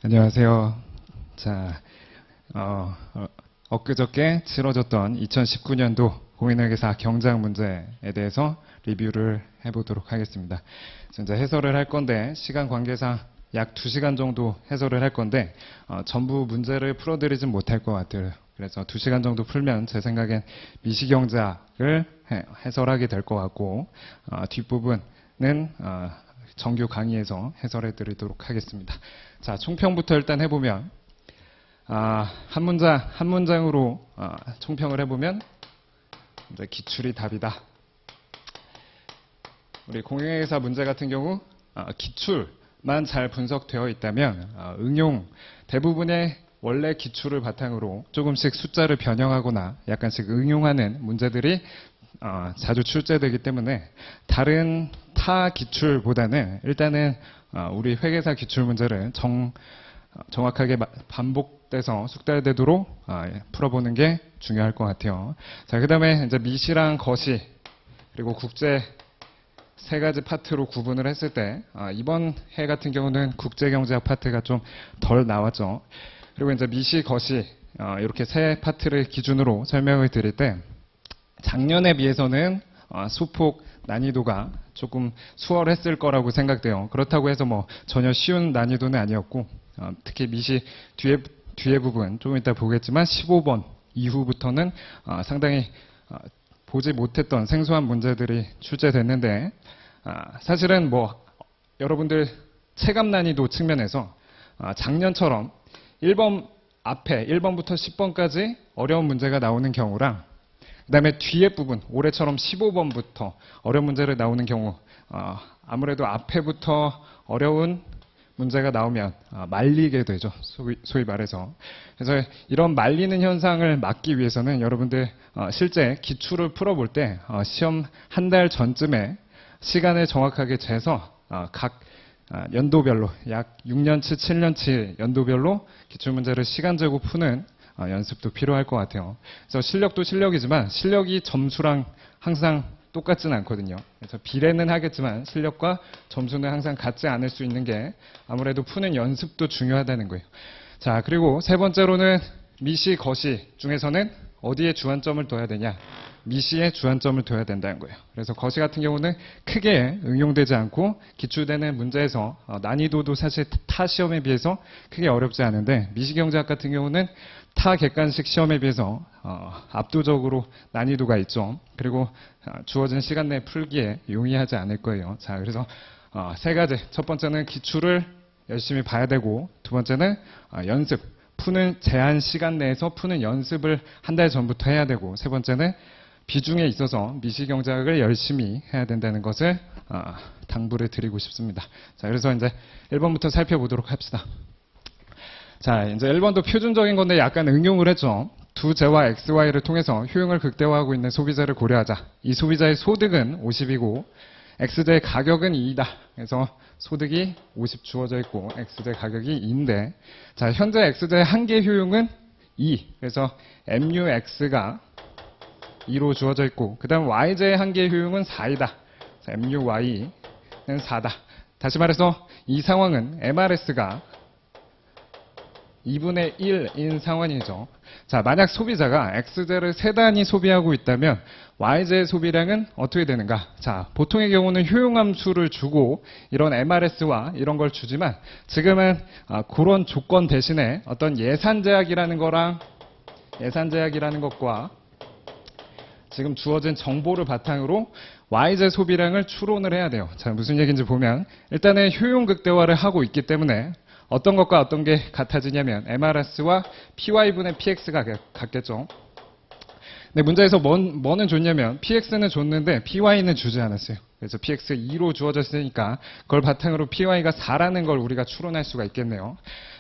안녕하세요. 자, 엊그저께 치러졌던 2019년도 공인회계사 경작 문제에 대해서 리뷰를 해보도록 하겠습니다. 이제 해설을 할 건데 시간 관계상 약 2시간 정도 해설을 할 건데 전부 문제를 풀어드리진 못할 것 같아요. 그래서 2시간 정도 풀면 제 생각엔 미시경작을 해설하게 될 것 같고 뒷부분은 정규 강의에서 해설해 드리도록 하겠습니다. 자, 총평부터 일단 해보면 한 문장으로 총평을 해보면 이제 기출이 답이다. 우리 공인회계사 문제 같은 경우 기출만 잘 분석되어 있다면 응용 대부분의 원래 기출을 바탕으로 조금씩 숫자를 변형하거나 약간씩 응용하는 문제들이 자주 출제되기 때문에 다른 타 기출보다는 일단은 우리 회계사 기출 문제를 정확하게 반복돼서 숙달되도록 풀어보는 게 중요할 것 같아요. 자, 그 다음에 이제 미시랑 거시 그리고 국제 세 가지 파트로 구분을 했을 때 이번 해 같은 경우는 국제경제학 파트가 좀 덜 나왔죠. 그리고 이제 미시, 거시 이렇게 세 파트를 기준으로 설명을 드릴 때 작년에 비해서는 소폭 난이도가 조금 수월했을 거라고 생각돼요. 그렇다고 해서 뭐 전혀 쉬운 난이도는 아니었고 특히 미시 뒤에 부분 조금 이따 보겠지만 15번 이후부터는 상당히 보지 못했던 생소한 문제들이 출제됐는데 사실은 뭐 여러분들 체감 난이도 측면에서 작년처럼 1번 앞에 1번부터 10번까지 어려운 문제가 나오는 경우랑 그 다음에 뒤에 부분 올해처럼 15번부터 어려운 문제를 나오는 경우 아무래도 앞에부터 어려운 문제가 나오면 말리게 되죠. 소위 말해서. 그래서 이런 말리는 현상을 막기 위해서는 여러분들 실제 기출을 풀어볼 때 시험 한 달 전쯤에 시간을 정확하게 재서 각 연도별로 약 6년치, 7년치 연도별로 기출문제를 시간 재고 푸는 연습도 필요할 것 같아요. 그래서 실력도 실력이지만 실력이 점수랑 항상 똑같진 않거든요. 그래서 비례는 하겠지만 실력과 점수는 항상 같지 않을 수 있는 게 아무래도 푸는 연습도 중요하다는 거예요. 자, 그리고 세 번째로는 미시, 거시 중에서는 어디에 주안점을 둬야 되냐? 미시에 주안점을 둬야 된다는 거예요. 그래서 거시 같은 경우는 크게 응용되지 않고 기출되는 문제에서 난이도도 사실 타 시험에 비해서 크게 어렵지 않은데 미시경제학 같은 경우는 타 객관식 시험에 비해서 압도적으로 난이도가 있죠. 그리고 주어진 시간 내에 풀기에 용이하지 않을 거예요. 자, 그래서 세 가지. 첫 번째는 기출을 열심히 봐야 되고 두 번째는 연습. 푸는 제한 시간 내에서 푸는 연습을 한 달 전부터 해야 되고 세 번째는 비중에 있어서 미시경제학을 열심히 해야 된다는 것을 당부를 드리고 싶습니다. 자, 그래서 이제 1번부터 살펴보도록 합시다. 자, 이제 1번도 표준적인 건데 약간 응용을 했죠. 두 재와 XY를 통해서 효용을 극대화하고 있는 소비자를 고려하자. 이 소비자의 소득은 50이고 X제의 가격은 2이다. 그래서 소득이 50 주어져 있고 X제 가격이 2인데 자, 현재 X제의 한계 효용은 2. 그래서 MUX가 2로 주어져 있고 그 다음 Y제의 한계 효용은 4이다. MUY는 4다. 다시 말해서 이 상황은 MRS가 2분의 1인 상황이죠. 자, 만약 소비자가 X제를 3단위 소비하고 있다면 Y제의 소비량은 어떻게 되는가? 자, 보통의 경우는 효용함수를 주고 이런 MRS와 이런 걸 주지만 지금은 그런 조건 대신에 어떤 예산제약이라는 것과 지금 주어진 정보를 바탕으로 Y제 소비량을 추론을 해야 돼요. 자, 무슨 얘기인지 보면 일단은 효용 극대화를 하고 있기 때문에 어떤 것과 어떤 게 같아지냐면 MRS와 PY분의 PX가 같겠죠. 근데 문제에서 뭐는 줬냐면 PX는 줬는데 PY는 주지 않았어요. 그래서 PX 2로 주어졌으니까 그걸 바탕으로 PY가 4라는 걸 우리가 추론할 수가 있겠네요.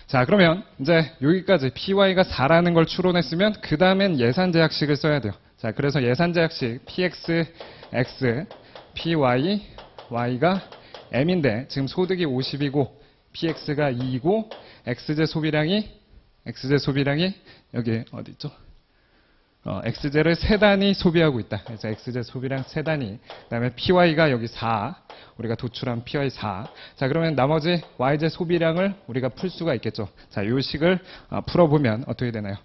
자, 그러면 이제 여기까지 PY가 4라는 걸 추론했으면 그 다음엔 예산제약식을 써야 돼요. 자, 그래서 예산제약식 PX, X, PY, Y가 M인데 지금 소득이 50이고 PX가 2이고 X제 소비량이 여기 어디 있죠? x제를 세 단위 소비하고 있다. 그래서 x제 소비량 세 단위. 그다음에 py가 여기 4. 우리가 도출한 py 4. 자, 그러면 나머지 y제 소비량을 우리가 풀 수가 있겠죠. 자, 요 식을 풀어보면 어떻게 되나요?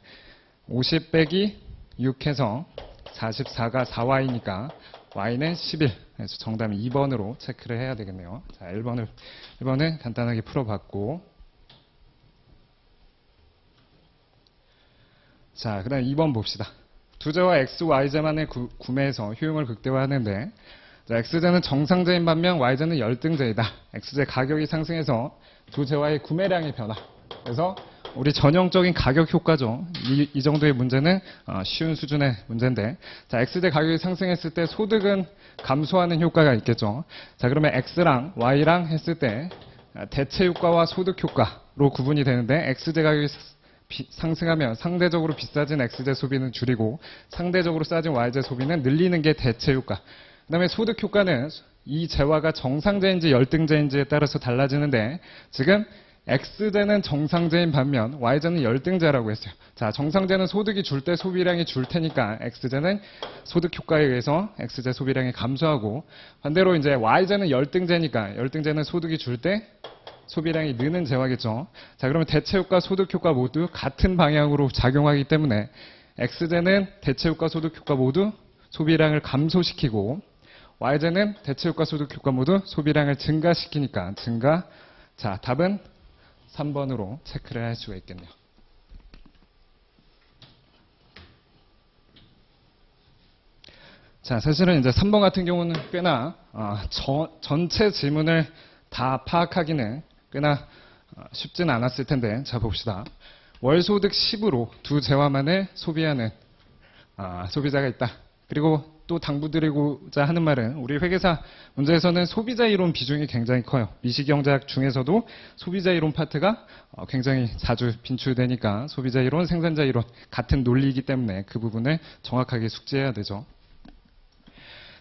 50 빼기 6 해서 44가 4y니까 y는 11. 그래서 정답은 2번으로 체크를 해야 되겠네요. 자, 1번은 간단하게 풀어봤고. 자, 그 다음 2번 봅시다. 두제와 x, y제만을 구매해서 효용을 극대화하는데, 자, x제는 정상제인 반면 y제는 열등제이다. x제 가격이 상승해서 두제와의 구매량의 변화. 그래서 우리 전형적인 가격 효과죠. 이 정도의 문제는 쉬운 수준의 문제인데, 자, x제 가격이 상승했을 때 소득은 감소하는 효과가 있겠죠. 자, 그러면 x랑 y랑 했을 때 대체 효과와 소득 효과로 구분이 되는데, x제 가격이 상승하면 상대적으로 비싸진 x제 소비는 줄이고 상대적으로 싸진 y제 소비는 늘리는 게 대체 효과. 그 다음에 소득 효과는 이 재화가 정상제인지 열등제인지에 따라서 달라지는데, 지금 x제는 정상제인 반면 y제는 열등제라고 했어요. 자, 정상제는 소득이 줄 때 소비량이 줄 테니까 x제는 소득 효과에 의해서 x제 소비량이 감소하고, 반대로 이제 y제는 열등제니까 열등제는 소득이 줄 때 소비량이 느는 재화겠죠. 자, 그러면 대체 효과, 소득 효과 모두 같은 방향으로 작용하기 때문에 x제는 대체 효과, 소득 효과 모두 소비량을 감소시키고, y제는 대체 효과, 소득 효과 모두 소비량을 증가시키니까 증가. 자, 답은 3번으로 체크를 할 수가 있겠네요. 자, 사실은 이제 3번 같은 경우는 꽤나 전체 질문을 다 파악하기는 꽤나 쉽진 않았을 텐데, 자, 봅시다. 월소득 10으로 두 재화만을 소비하는 소비자가 있다. 그리고 또 당부드리고자 하는 말은, 우리 회계사 문제에서는 소비자 이론 비중이 굉장히 커요. 미시경제학 중에서도 소비자 이론 파트가 굉장히 자주 빈출되니까 소비자 이론, 생산자 이론 같은 논리이기 때문에 그 부분을 정확하게 숙지해야 되죠.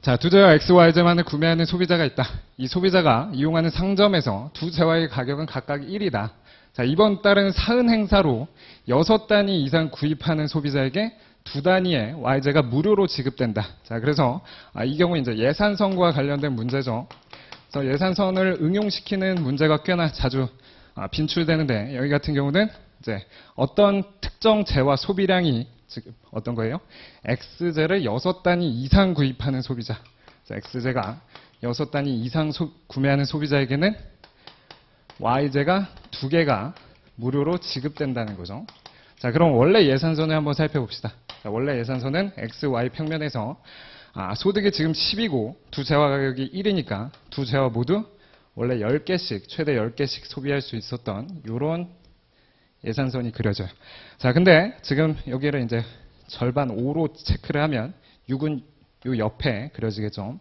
자, 두 재화 X, Y제만을 구매하는 소비자가 있다. 이 소비자가 이용하는 상점에서 두 재화의 가격은 각각 1이다. 자, 이번 달은 사은 행사로 6단위 이상 구입하는 소비자에게 2단위의 Y제가 무료로 지급된다. 자, 그래서 이 경우 이제 예산선과 관련된 문제죠. 그래서 예산선을 응용시키는 문제가 꽤나 자주 빈출되는데, 여기 같은 경우는 이제 어떤 특정 재화 소비량이 즉 어떤 거예요? X제를 6단위 이상 구입하는 소비자. 자, X제가 6단위 이상 구매하는 소비자에게는 Y제가 2개가 무료로 지급된다는 거죠. 자, 그럼 원래 예산선을 한번 살펴봅시다. 자, 원래 예산선은 X, Y 평면에서 소득이 지금 10이고 두 재화 가격이 1이니까 두 재화 모두 원래 10개씩, 최대 10개씩 소비할 수 있었던 이런 예산선이 그려져요. 자, 근데 지금 여기를 이제 절반 5로 체크를 하면 6은 요 옆에 그려지겠죠.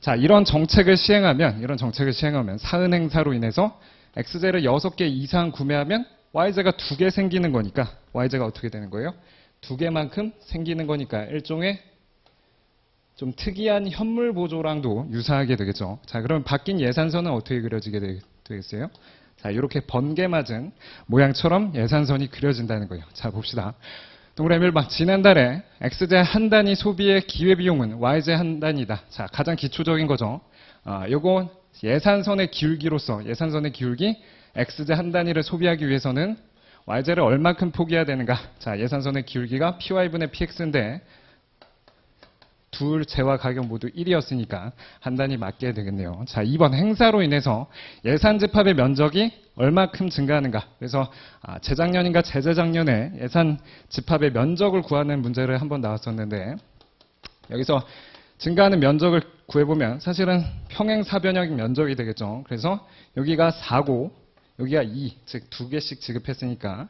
자, 이런 정책을 시행하면 사은 행사로 인해서 X제를 6개 이상 구매하면 Y제가 2개 생기는 거니까 Y제가 어떻게 되는 거예요? 2개만큼 생기는 거니까 일종의 좀 특이한 현물 보조랑도 유사하게 되겠죠. 자, 그럼 바뀐 예산선은 어떻게 그려지게 되겠어요? 자, 이렇게 번개 맞은 모양처럼 예산선이 그려진다는 거예요. 자, 봅시다. 동그라미 1번. 지난달에 X제 한 단위 소비의 기회비용은 Y제 한 단위다. 자, 가장 기초적인 거죠. 요건 예산선의 기울기로서, 예산선의 기울기, X제 한 단위를 소비하기 위해서는 Y제를 얼마큼 포기해야 되는가. 자, 예산선의 기울기가 PY분의 PX인데 둘 재화 가격 모두 1이었으니까 한 단위 맞게 되겠네요. 자, 2번. 행사로 인해서 예산 집합의 면적이 얼마큼 증가하는가. 그래서 재작년인가 재재작년에 예산 집합의 면적을 구하는 문제를 한번 나왔었는데, 여기서 증가하는 면적을 구해보면 사실은 평행사변형 면적이 되겠죠. 그래서 여기가 4고 여기가 2, 즉 2개씩 지급했으니까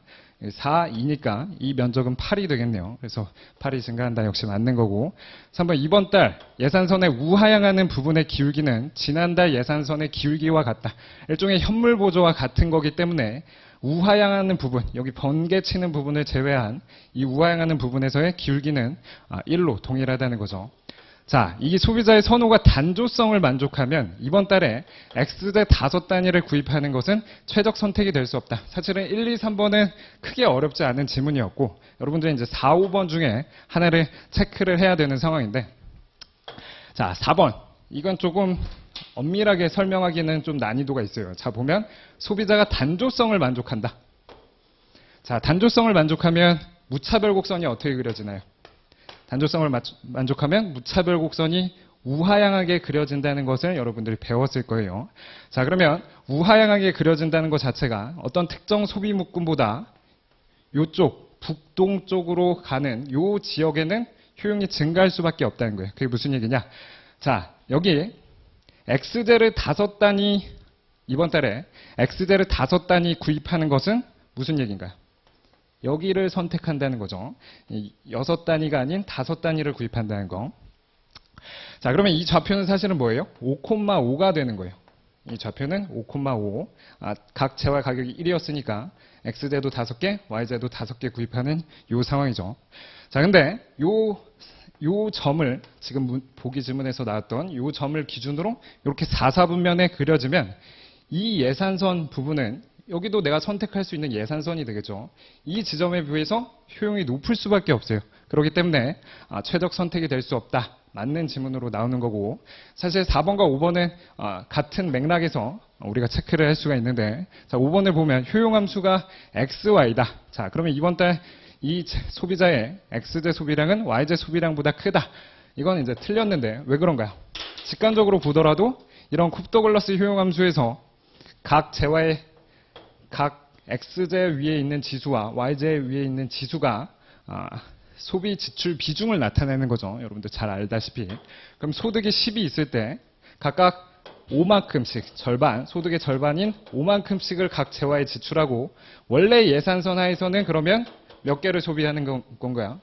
4, 2니까 이 면적은 8이 되겠네요. 그래서 8이 증가한다 역시 맞는 거고. 3번. 이번 달 예산선의 우하향하는 부분의 기울기는 지난달 예산선의 기울기와 같다. 일종의 현물 보조와 같은 거기 때문에 우하향하는 부분, 여기 번개 치는 부분을 제외한 이 우하향하는 부분에서의 기울기는 1로 동일하다는 거죠. 자, 이 소비자의 선호가 단조성을 만족하면 이번 달에 X대 5단위를 구입하는 것은 최적 선택이 될 수 없다. 사실은 1, 2, 3번은 크게 어렵지 않은 지문이었고 여러분들이 이제 4, 5번 중에 하나를 체크를 해야 되는 상황인데 자, 4번. 이건 조금 엄밀하게 설명하기는 좀 난이도가 있어요. 자, 보면 소비자가 단조성을 만족한다. 자, 단조성을 만족하면 무차별 곡선이 어떻게 그려지나요? 단조성을 만족하면 무차별 곡선이 우하향하게 그려진다는 것을 여러분들이 배웠을 거예요. 자, 그러면 우하향하게 그려진다는 것 자체가 어떤 특정 소비 묶음보다 이쪽 북동쪽으로 가는 이 지역에는 효용이 증가할 수밖에 없다는 거예요. 그게 무슨 얘기냐? 자, 여기 X대를 5단위 이번 달에 X대를 5단위 구입하는 것은 무슨 얘기인가요? 여기를 선택한다는 거죠. 6단위가 아닌 5단위를 구입한다는 거. 자, 그러면 이 좌표는 사실은 뭐예요? 5,5가 되는 거예요. 이 좌표는 5,5. 각 재화 가격이 1이었으니까 X대도 5개, Y대도 5개 구입하는 이 상황이죠. 자, 근데 요 점을 지금 보기 지문에서 나왔던 요 점을 기준으로 이렇게 4사분면에 그려지면 이 예산선 부분은 여기도 내가 선택할 수 있는 예산선이 되겠죠. 이 지점에 비해서 효용이 높을 수밖에 없어요. 그렇기 때문에 최적 선택이 될 수 없다. 맞는 지문으로 나오는 거고 사실 4번과 5번은 같은 맥락에서 우리가 체크를 할 수가 있는데 자, 5번을 보면 효용함수가 XY다. 자, 그러면 이번 달 이 소비자의 X제 소비량은 Y제 소비량보다 크다. 이건 이제 틀렸는데 왜 그런가요? 직관적으로 보더라도 이런 쿱더글라스 효용함수에서 각 재화의 각 X제 위에 있는 지수와 Y제 위에 있는 지수가 소비 지출 비중을 나타내는 거죠. 여러분들 잘 알다시피. 그럼 소득이 10이 있을 때 각각 5만큼씩 절반, 소득의 절반인 5만큼씩을 각 재화에 지출하고 원래 예산선 하에서는 그러면 몇 개를 소비하는 건가요?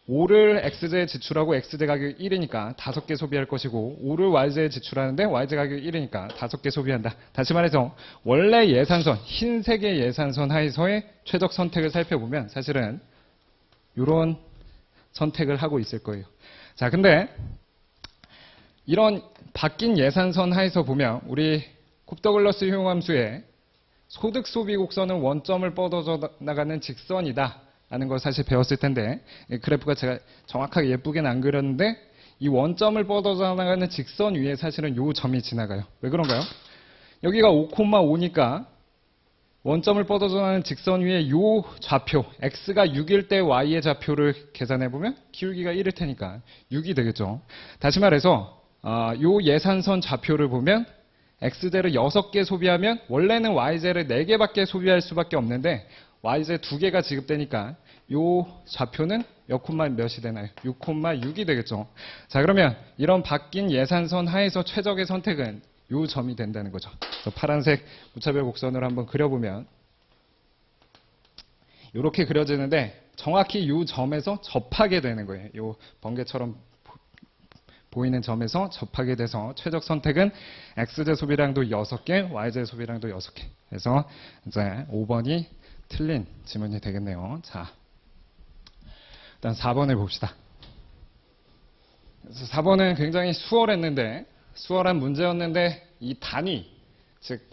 5를 X제에 지출하고 X제 가격이 1이니까 5개 소비할 것이고 5를 Y제에 지출하는데 Y제 가격이 1이니까 5개 소비한다. 다시 말해서 원래 예산선, 흰색의 예산선 하에서의 최적 선택을 살펴보면 사실은 이런 선택을 하고 있을 거예요. 자, 근데 이런 바뀐 예산선 하에서 보면 우리 쿱더글라스 효용함수의 소득 소비 곡선은 원점을 뻗어져 나가는 직선이다. 라는 걸 사실 배웠을 텐데 그래프가 제가 정확하게 예쁘게는 안 그렸는데 이 원점을 뻗어져 나가는 직선 위에 사실은 요 점이 지나가요. 왜 그런가요? 여기가 5,5니까 원점을 뻗어져 나가는 직선 위에 요 좌표 x가 6일 때 y의 좌표를 계산해보면 기울기가 1일 테니까 6이 되겠죠. 다시 말해서 요 예산선 좌표를 보면 x제를 6개 소비하면 원래는 y제를 4개밖에 소비할 수밖에 없는데 y제 2개가 지급되니까 요 좌표는 몇 콤마 몇이 되나요? 6,6이 되겠죠. 자, 그러면 이런 바뀐 예산선 하에서 최적의 선택은 요 점이 된다는 거죠. 그래서 파란색 무차별 곡선을 한번 그려보면 이렇게 그려지는데 정확히 요 점에서 접하게 되는 거예요. 요 번개처럼 보이는 점에서 접하게 돼서 최적 선택은 X제 소비량도 6개, Y제 소비량도 6개. 그래서 이제 5번이 틀린 지문이 되겠네요. 자, 일단 4번을 봅시다. 그래서 4번은 굉장히 수월한 문제였는데 이 단위, 즉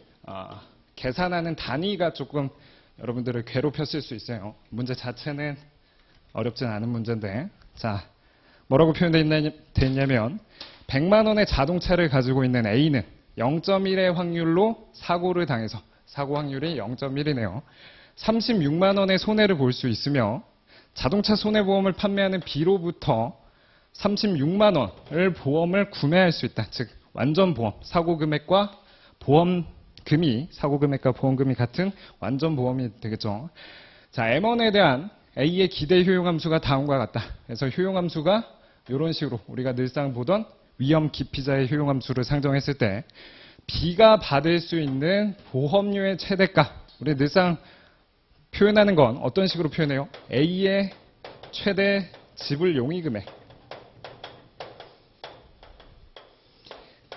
계산하는 단위가 조금 여러분들을 괴롭혔을 수 있어요. 문제 자체는 어렵진 않은 문제인데 자, 뭐라고 표현되어 있냐면 100만 원의 자동차를 가지고 있는 A는 0.1의 확률로 사고를 당해서 사고 확률이 0.1이네요. 36만 원의 손해를 볼 수 있으며 자동차 손해보험을 판매하는 B로부터 36만 원을 보험을 구매할 수 있다. 즉 완전 보험, 사고 금액과 보험금이 같은 완전 보험이 되겠죠. 자, M1에 대한 A의 기대 효용함수가 다음과 같다. 그래서 효용함수가 이런 식으로 우리가 늘상 보던 위험 기피자의 효용함수를 상정했을 때 B가 받을 수 있는 보험료의 최대가, 우리 늘상 표현하는 건 어떤 식으로 표현해요? A의 최대 지불 용의 금액.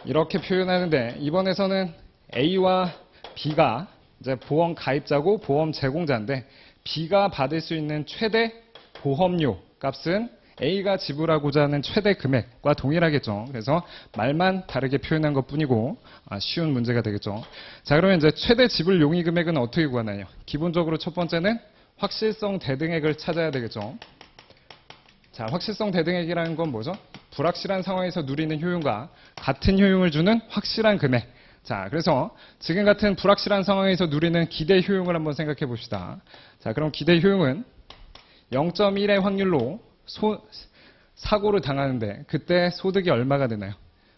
이렇게 표현하는데 이번에서는 A와 B가 이제 보험 가입자고 보험 제공자인데 B가 받을 수 있는 최대 보험료 값은 A가 지불하고자 하는 최대 금액과 동일하겠죠. 그래서 말만 다르게 표현한 것 뿐이고 쉬운 문제가 되겠죠. 자, 그러면 이제 최대 지불 용의 금액은 어떻게 구하나요? 기본적으로 첫 번째는 확실성 대등액을 찾아야 되겠죠. 자, 확실성 대등액이라는 건 뭐죠? 불확실한 상황에서 누리는 효용과 같은 효용을 주는 확실한 금액. 자, 그래서 지금 같은 불확실한 상황에서 누리는 기대 효용을 한번 생각해 봅시다. 자, 그럼 기대 효용은 0.1의 확률로 사고를 당하는데 그때 소득이 얼마가 되나요?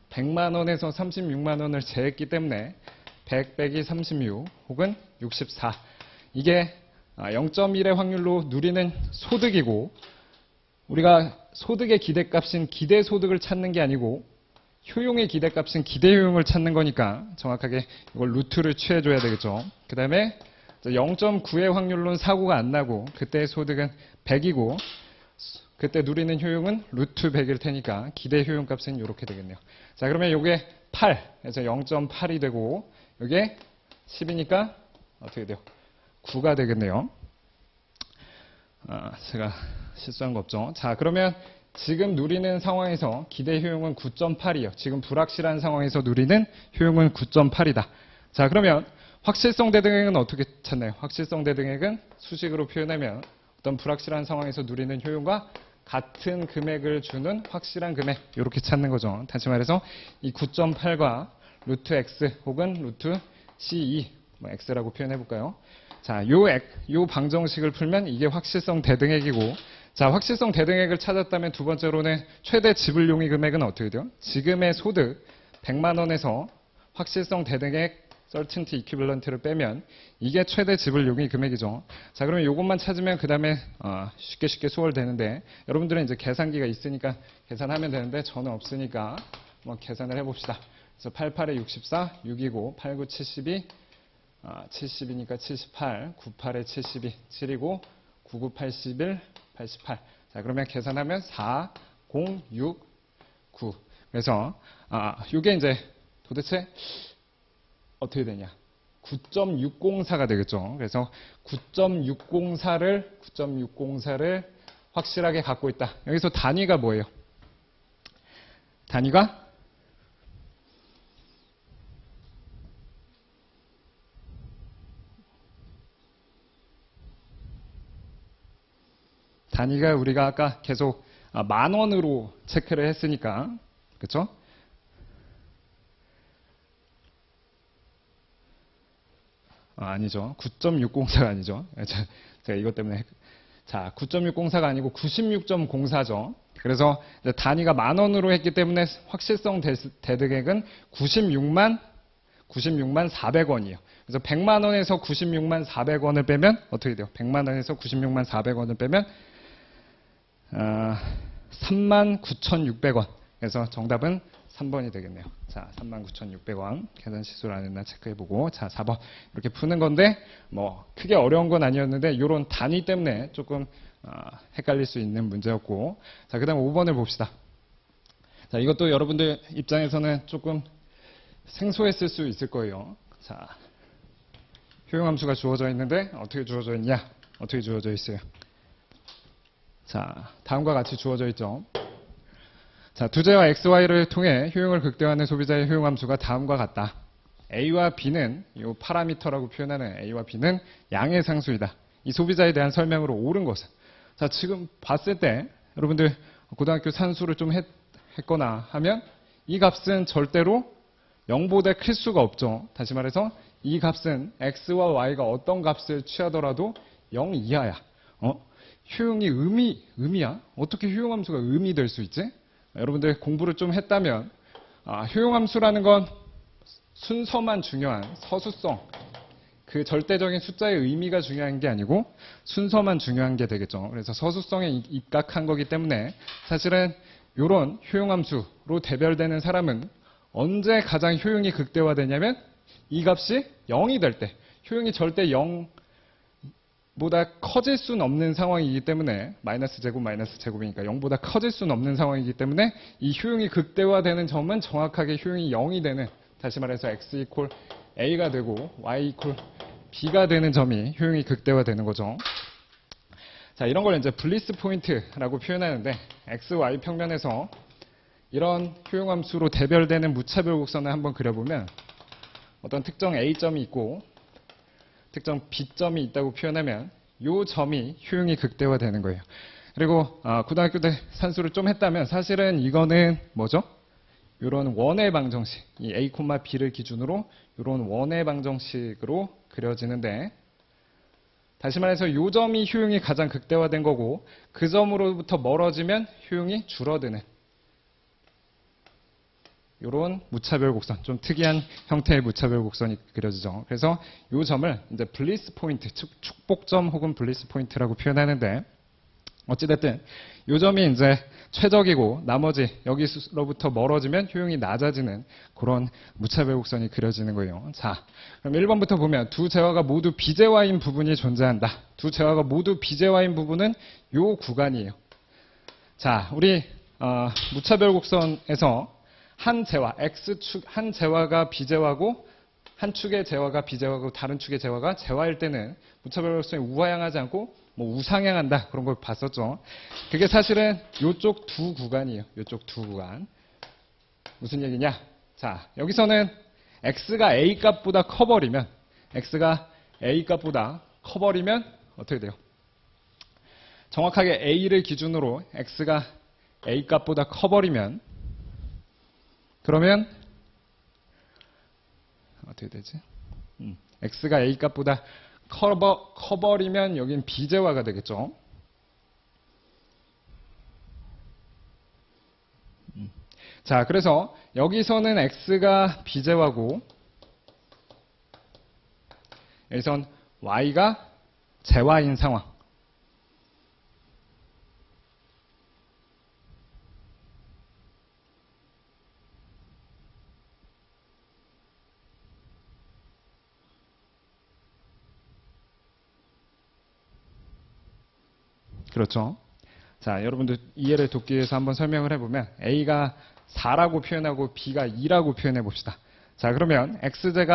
100만 원에서 36만 원을 제했기 때문에 100 빼기 36 혹은 64. 이게 0.1의 확률로 누리는 소득이고 우리가 소득의 기대값인 기대소득을 찾는 게 아니고 효용의 기대값인 기대효용을 찾는 거니까 정확하게 이걸 루트를 취해줘야 되겠죠. 그 다음에 0.9의 확률로는 사고가 안 나고 그때의 소득은 100이고 그때 누리는 효용은 루트 100일 테니까 기대효용값은 이렇게 되겠네요. 자, 그러면 이게 8, 그래서 0.8이 되고 이게 10이니까 어떻게 돼요? 9가 되겠네요. 제가 실수한 거 없죠. 자, 그러면 지금 누리는 상황에서 기대 효용은 9.8이에요. 지금 불확실한 상황에서 누리는 효용은 9.8이다. 자, 그러면 확실성 대등액은 어떻게 찾나요? 확실성 대등액은 수식으로 표현하면 어떤 불확실한 상황에서 누리는 효용과 같은 금액을 주는 확실한 금액 이렇게 찾는 거죠. 다시 말해서 이 9.8과 루트 x 혹은 루트 c2 x라고 표현해 볼까요? 자, 요 방정식을 풀면 이게 확실성 대등액이고, 자, 확실성 대등액을 찾았다면 두 번째로는 최대 지불 용의 금액은 어떻게 돼요? 지금의 소득 100만 원에서 확실성 대등액 certainty equivalent를 빼면 이게 최대 지불 용의 금액이죠. 자, 그러면 이것만 찾으면 그 다음에 쉽게 수월되는데 여러분들은 이제 계산기가 있으니까 계산하면 되는데 저는 없으니까 한번 계산을 해봅시다. 그래서 88에 64, 6이고 89, 72 70이니까 78, 98에 72, 7이고 99, 81, 88. 자, 그러면 계산하면 4, 0, 6, 9. 그래서 이게 이제 도대체 어떻게 되냐? 9.604가 되겠죠. 그래서 9.604를 확실하게 갖고 있다. 여기서 단위가 뭐예요? 단위가 우리가 아까 계속 만 원으로 체크를 했으니까, 그렇죠? 아니죠. 9.604가 아니죠. 제가 이것 때문에 자, 9.604가 아니고 96.04죠. 그래서 단위가 만 원으로 했기 때문에 확실성 대등액은 96만 400원이에요. 그래서 100만 원에서 96만 400원을 빼면 어떻게 돼요? 100만 원에서 96만 400원을 빼면 39,600원. 그래서 정답은 3번이 되겠네요. 자, 39,600원. 계산 실수를 안 했나 체크해보고. 자, 4번. 이렇게 푸는 건데, 뭐, 크게 어려운 건 아니었는데, 이런 단위 때문에 조금, 헷갈릴 수 있는 문제였고. 자, 그 다음 5번을 봅시다. 자, 이것도 여러분들 입장에서는 조금 생소했을 수 있을 거예요. 자, 효용함수가 주어져 있는데, 어떻게 주어져 있냐? 어떻게 주어져 있어요? 자, 다음과 같이 주어져 있죠. 자, 두제와 XY를 통해 효용을 극대화하는 소비자의 효용함수가 다음과 같다. A와 B는 이 파라미터라고 표현하는 A와 B는 양의 상수이다. 이 소비자에 대한 설명으로 옳은 것은. 자, 지금 봤을 때 여러분들 고등학교 산수를 좀 했거나 하면 이 값은 절대로 0보다 클 수가 없죠. 다시 말해서 이 값은 X와 Y가 어떤 값을 취하더라도 0 이하야. 효용이 의미야? 어떻게 효용함수가 의미 될 수 있지? 여러분들 공부를 좀 했다면 효용함수라는 건 순서만 중요한 서수성, 그 절대적인 숫자의 의미가 중요한 게 아니고 순서만 중요한 게 되겠죠. 그래서 서수성에 입각한 거기 때문에 사실은 이런 효용함수로 대별되는 사람은 언제 가장 효용이 극대화되냐면 이 값이 0이 될 때, 효용이 절대 0보다 커질 수는 없는 상황이기 때문에 마이너스 제곱이니까 0보다 커질 수는 없는 상황이기 때문에 이 효용이 극대화되는 점은 정확하게 효용이 0이 되는, 다시 말해서 x 이퀄 a가 되고 y 이퀄 b가 되는 점이 효용이 극대화되는 거죠. 자, 이런 걸 이제 블리스 포인트라고 표현하는데 x, y 평면에서 이런 효용함수로 대별되는 무차별 곡선을 한번 그려보면 어떤 특정 A점이 있고 특정 B점이 있다고 표현하면 이 점이 효용이 극대화되는 거예요. 그리고 고등학교 때 산수를 좀 했다면 사실은 이거는 뭐죠? 이런 원의 방정식, 이 A, B를 기준으로 이런 원의 방정식으로 그려지는데 다시 말해서 이 점이 효용이 가장 극대화된 거고 그 점으로부터 멀어지면 효용이 줄어드는 이런 무차별 곡선, 좀 특이한 형태의 무차별 곡선이 그려지죠. 그래서 이 점을 이제 블리스 포인트, 축복점 혹은 블리스 포인트라고 표현하는데 어찌됐든 이 점이 이제 최적이고 나머지 여기로부터 멀어지면 효용이 낮아지는 그런 무차별 곡선이 그려지는 거예요. 자, 그럼 1번부터 보면 두 재화가 모두 비재화인 부분이 존재한다. 두 재화가 모두 비재화인 부분은 이 구간이에요. 자, 우리 무차별 곡선에서 한 재화, X축 한 재화가 비재화고 한 축의 재화가 비재화고 다른 축의 재화가 재화일 때는 무차별 곡선이 우하향하지 않고 뭐 우상향한다 그런 걸 봤었죠. 그게 사실은 이쪽 두 구간이에요. 이쪽 두 구간. 무슨 얘기냐? 자, 여기서는 x가 a 값보다 커버리면 x가 a 값보다 커버리면 어떻게 돼요? 정확하게 a를 기준으로 x가 a 값보다 커버리면 그러면 어떻게 되지? x가 a 값보다 커버리면 여긴 비재화가 되겠죠. 자, 그래서 여기서는 x가 비재화고 여기선 y가 재화인 상황. 그렇죠. 자, 여러분들 이해를 돕기 위해서 한번 설명을 해보면 A가 4라고 표현하고 B가 2라고 표현해 봅시다. 자, 그러면 XJ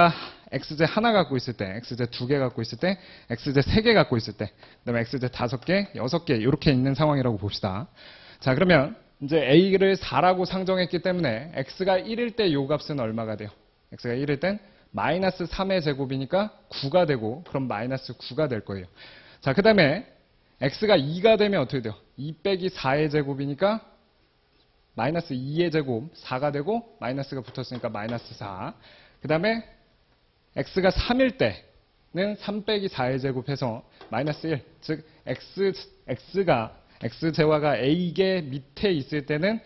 하나 갖고 있을 때, XJ 2개 갖고 있을 때, XJ 3개 갖고 있을 때, 그 다음에 XJ 5개, 6개 이렇게 있는 상황이라고 봅시다. 자, 그러면 이제 A를 4라고 상정했기 때문에 X가 1일 때 요 값은 얼마가 돼요? X가 1일 땐 마이너스 3의 제곱이니까 9가 되고 그럼 마이너스 9가 될 거예요. 자, 그 다음에 x가 2가 되면 어떻게 돼요? 2 빼기 4의 제곱이니까 마이너스 2의 제곱 4가 되고 마이너스가 붙었으니까 마이너스 4. 그 다음에 x가 3일 때는 3 빼기 4의 제곱해서 마이너스 1. 즉 x제화가 a개 밑에 있을 때는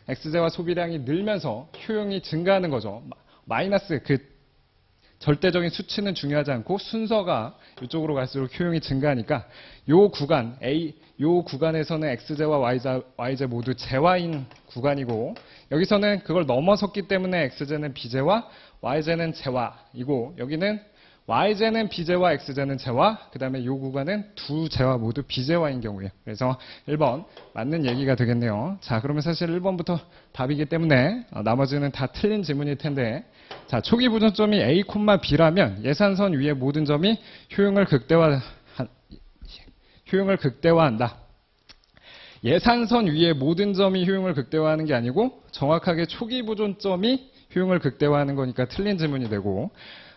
x제화 소비량이 늘면서 효용이 증가하는 거죠. 마이너스 그 절대적인 수치는 중요하지 않고 순서가 이쪽으로 갈수록 효용이 증가하니까 요 구간에서는 x제와 y제 모두 재화인 구간이고 여기서는 그걸 넘어섰기 때문에 x제는 비재화, y제는 재화이고 여기는 y제는 비재화, x제는 재화, 그 다음에 요 구간은 두 재화 모두 비재화인 경우예요. 그래서 1번 맞는 얘기가 되겠네요. 자, 그러면 사실 1번부터 답이기 때문에 나머지는 다 틀린 지문일 텐데 자, 초기 부전점이 a, b라면 예산선 위의 모든 점이 효용을 극대화한다. 예산선 위의 모든 점이 효용을 극대화하는 게 아니고 정확하게 초기 부전점이 효용을 극대화하는 거니까 틀린 지문이 되고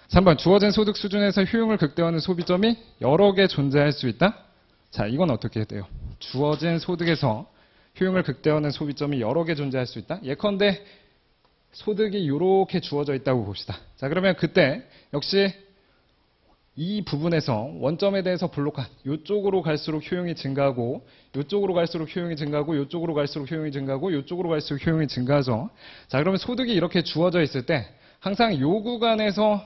3번 주어진 소득 수준에서 효용을 극대화하는 소비점이 여러 개 존재할 수 있다. 자, 이건 어떻게 돼요? 주어진 소득에서 효용을 극대화하는 소비점이 여러 개 존재할 수 있다. 예컨대 소득이 이렇게 주어져 있다고 봅시다. 자, 그러면 그때 역시 이 부분에서 원점에 대해서 블록한 이쪽으로 갈수록 효용이 증가하고 이쪽으로 갈수록 효용이 증가하고 이쪽으로 갈수록 효용이 증가하고 이쪽으로 갈수록 효용이 증가하죠. 자, 그러면 소득이 이렇게 주어져 있을 때 항상 요 구간에서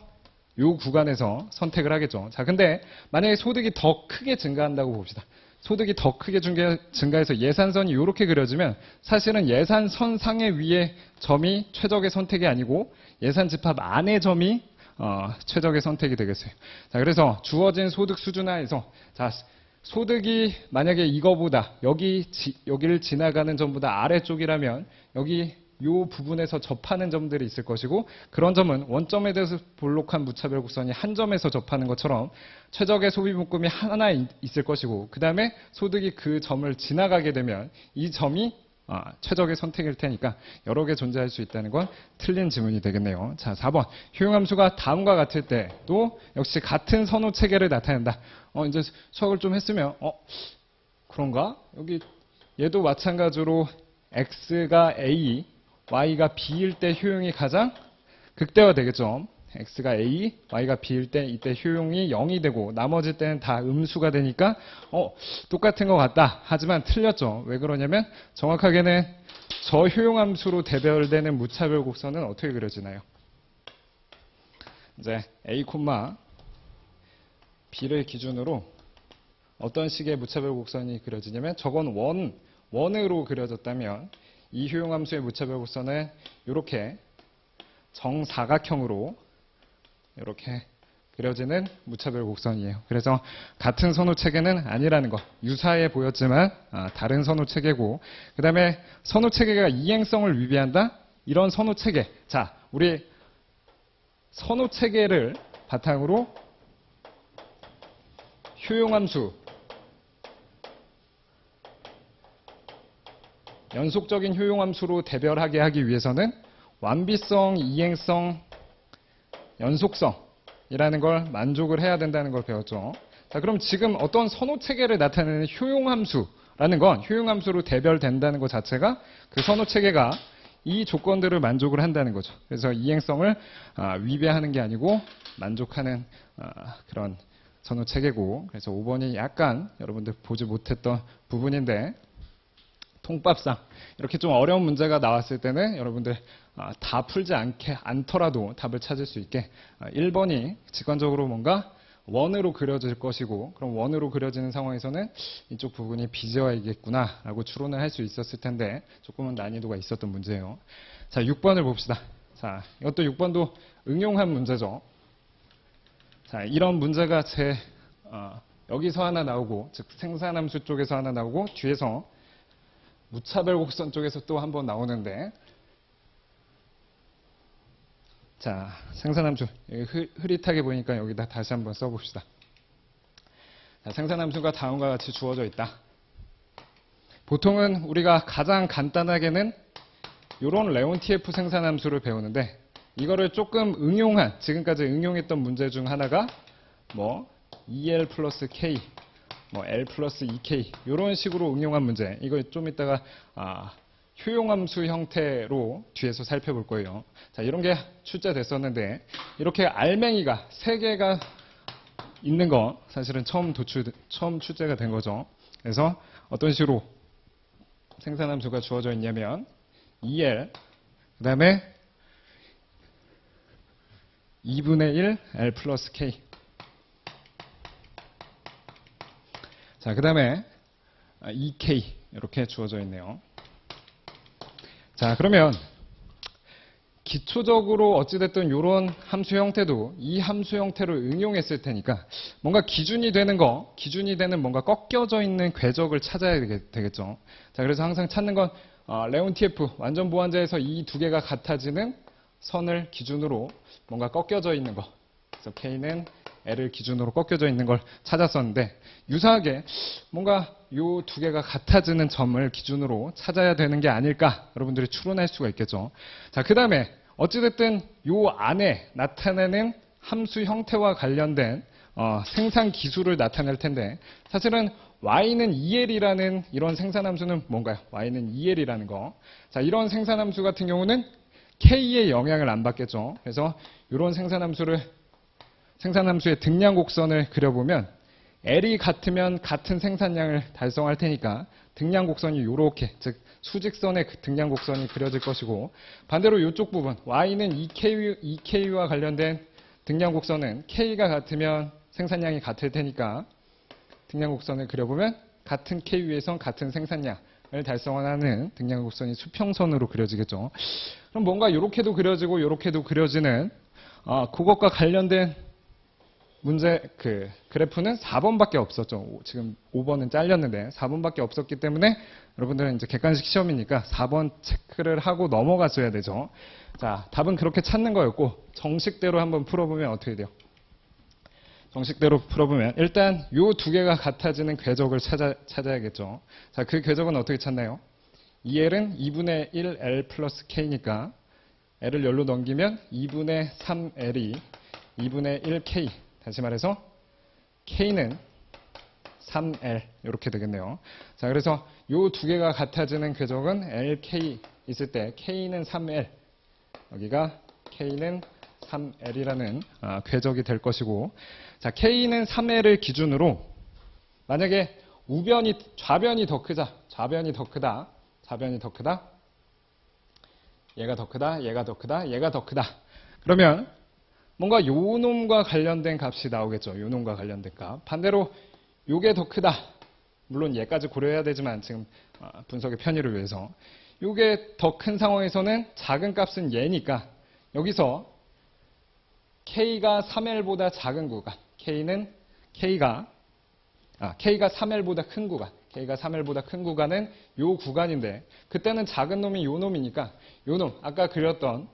선택을 하겠죠. 자, 근데 만약에 소득이 더 크게 증가한다고 봅시다. 소득이 더 크게 증가해서 예산선이 이렇게 그려지면 사실은 예산선 상의 위의 점이 최적의 선택이 아니고 예산집합 안의 점이 최적의 선택이 되겠어요. 자, 그래서 주어진 소득 수준 하에서 자, 소득이 만약에 이거보다 여기를 지나가는 점보다 아래쪽이라면 여기 요 부분에서 접하는 점들이 있을 것이고 그런 점은 원점에 대해서 볼록한 무차별 곡선이 한 점에서 접하는 것처럼 최적의 소비 묶음이 하나 있을 것이고 그 다음에 소득이 그 점을 지나가게 되면 이 점이 최적의 선택일 테니까 여러 개 존재할 수 있다는 건 틀린 지문이 되겠네요. 자, 4번. 효용함수가 다음과 같을 때도 역시 같은 선호 체계를 나타낸다. 이제 수학을 좀 했으면 그런가? 여기 얘도 마찬가지로 x가 a, y가 b일 때 효용이 가장 극대화 되겠죠. x가 a, y가 b일 때 이때 효용이 0이 되고 나머지 때는 다 음수가 되니까 똑같은 것 같다. 하지만 틀렸죠. 왜 그러냐면 정확하게는 저 효용함수로 대별되는 무차별 곡선은 어떻게 그려지나요? 이제 a, b를 기준으로 어떤 식의 무차별 곡선이 그려지냐면 저건 원으로 그려졌다면 이 효용함수의 무차별 곡선은 이렇게 정사각형으로 이렇게 그려지는 무차별 곡선이에요. 그래서 같은 선호 체계는 아니라는 거. 유사해 보였지만 다른 선호 체계고 그 다음에 선호 체계가 이행성을 위배한다? 이런 선호 체계. 자, 우리 선호 체계를 바탕으로 효용함수 연속적인 효용함수로 대별하게 하기 위해서는 완비성, 이행성, 연속성이라는 걸 만족을 해야 된다는 걸 배웠죠. 자, 그럼 지금 어떤 선호 체계를 나타내는 효용함수라는 건 효용함수로 대별된다는 것 자체가 그 선호 체계가 이 조건들을 만족을 한다는 거죠. 그래서 이행성을 위배하는 게 아니고 만족하는 그런 선호 체계고 그래서 5번이 약간 여러분들 보지 못했던 부분인데 통밥상 이렇게 좀 어려운 문제가 나왔을 때는 여러분들 다 풀지 않더라도 답을 찾을 수 있게 1번이 직관적으로 뭔가 원으로 그려질 것이고 그럼 원으로 그려지는 상황에서는 이쪽 부분이 비제화이겠구나 라고 추론을 할 수 있었을 텐데 조금은 난이도가 있었던 문제예요. 자, 6번을 봅시다. 자, 이것도 6번도 응용한 문제죠. 자, 이런 문제가 여기서 하나 나오고 즉 생산함수 쪽에서 하나 나오고 뒤에서 무차별 곡선 쪽에서 또 한 번 나오는데 자, 생산함수 흐릿하게 보니까 여기다 다시 한번 써봅시다. 자, 생산함수가 다음과 같이 주어져 있다. 보통은 우리가 가장 간단하게는 이런 레온티에프 생산함수를 배우는데 이거를 조금 응용한 지금까지 응용했던 문제 중 하나가 뭐 EL 플러스 K L 플러스 2K 이런 식으로 응용한 문제 이거 좀 이따가 효용함수 형태로 뒤에서 살펴볼 거예요. 자, 이런 게 출제됐었는데 이렇게 알맹이가 3개가 있는 거 사실은 처음 출제가 된 거죠. 그래서 어떤 식으로 생산함수가 주어져 있냐면 EL 그 다음에 2분의 1 L 플러스 K 자, 그 다음에 2K 이렇게 주어져 있네요. 자, 그러면 기초적으로 어찌됐든 이런 함수 형태도 이 함수 형태로 응용했을 테니까 뭔가 기준이 되는 뭔가 꺾여져 있는 궤적을 찾아야 되겠죠. 자, 그래서 항상 찾는 건 레온티에프 완전 보완자에서 이 두 개가 같아지는 선을 기준으로 뭔가 꺾여져 있는 거. 그래서 K는 L을 기준으로 꺾여져 있는 걸 찾았었는데 유사하게 뭔가 이 두 개가 같아지는 점을 기준으로 찾아야 되는 게 아닐까 여러분들이 추론할 수가 있겠죠. 자, 그 다음에 어찌됐든 이 안에 나타내는 함수 형태와 관련된 생산 기술을 나타낼 텐데 사실은 y는 2l이라는 이런 생산함수는 뭔가요? y는 2l이라는 거. 자, 이런 생산함수 같은 경우는 k의 영향을 안 받겠죠. 그래서 이런 생산함수의 등량 곡선을 그려보면 L이 같으면 같은 생산량을 달성할 테니까 등량 곡선이 이렇게 즉 수직선의 등량 곡선이 그려질 것이고 반대로 이쪽 부분 Y는 2K와 관련된 등량 곡선은 K가 같으면 생산량이 같을 테니까 등량 곡선을 그려보면 같은 K위에선 같은 생산량을 달성하는 등량 곡선이 수평선으로 그려지겠죠. 그럼 뭔가 이렇게도 그려지고 이렇게도 그려지는 그것과 관련된 문제 그래프는 4번밖에 없었죠. 지금 5번은 잘렸는데 4번밖에 없었기 때문에 여러분들은 이제 객관식 시험이니까 4번 체크를 하고 넘어갔어야 되죠. 자, 답은 그렇게 찾는 거였고 정식대로 한번 풀어보면 어떻게 돼요? 정식대로 풀어보면 일단 요 두 개가 같아지는 궤적을 찾아야겠죠. 자, 그 궤적은 어떻게 찾나요? 2L은 2분의 1L 플러스 K니까 L을 열로 넘기면 2분의 3L이 2분의 1K. 다시 말해서 K는 3L 이렇게 되겠네요. 자, 그래서 요 두 개가 같아지는 궤적은 LK 있을 때 K는 3L, 여기가 K는 3L이라는 궤적이 될 것이고, 자, K는 3L을 기준으로 만약에 좌변이 더 크자, 좌변이 더 크다, 얘가 더 크다, 얘가 더 크다, 얘가 더 크다. 그러면 뭔가 요 놈과 관련된 값이 나오겠죠. 요 놈과 관련된 값. 반대로 요게 더 크다. 물론 얘까지 고려해야 되지만 지금 분석의 편의를 위해서 요게 더 큰 상황에서는 작은 값은 얘니까 여기서 K가 3L보다 작은 구간, K가 3L보다 큰 구간, K가 3L보다 큰 구간은 요 구간인데 그때는 작은 놈이 요 놈이니까 요 놈, 아까 그렸던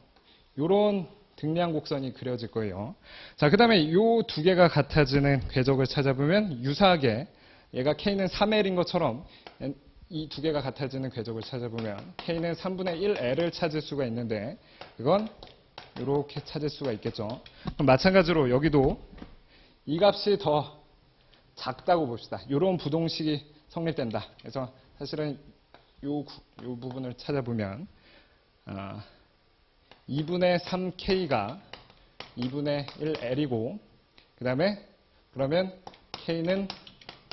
요런 등량 곡선이 그려질 거예요. 자, 그 다음에 요 두 개가 같아지는 궤적을 찾아보면 유사하게 얘가 K는 3L인 것처럼 이 두 개가 같아지는 궤적을 찾아보면 K는 3분의 1L을 찾을 수가 있는데 그건 이렇게 찾을 수가 있겠죠. 그럼 마찬가지로 여기도 이 값이 더 작다고 봅시다. 이런 부동식이 성립된다. 그래서 사실은 요 부분을 찾아보면 2분의 3K가 2분의 1L이고 그 다음에 그러면 K는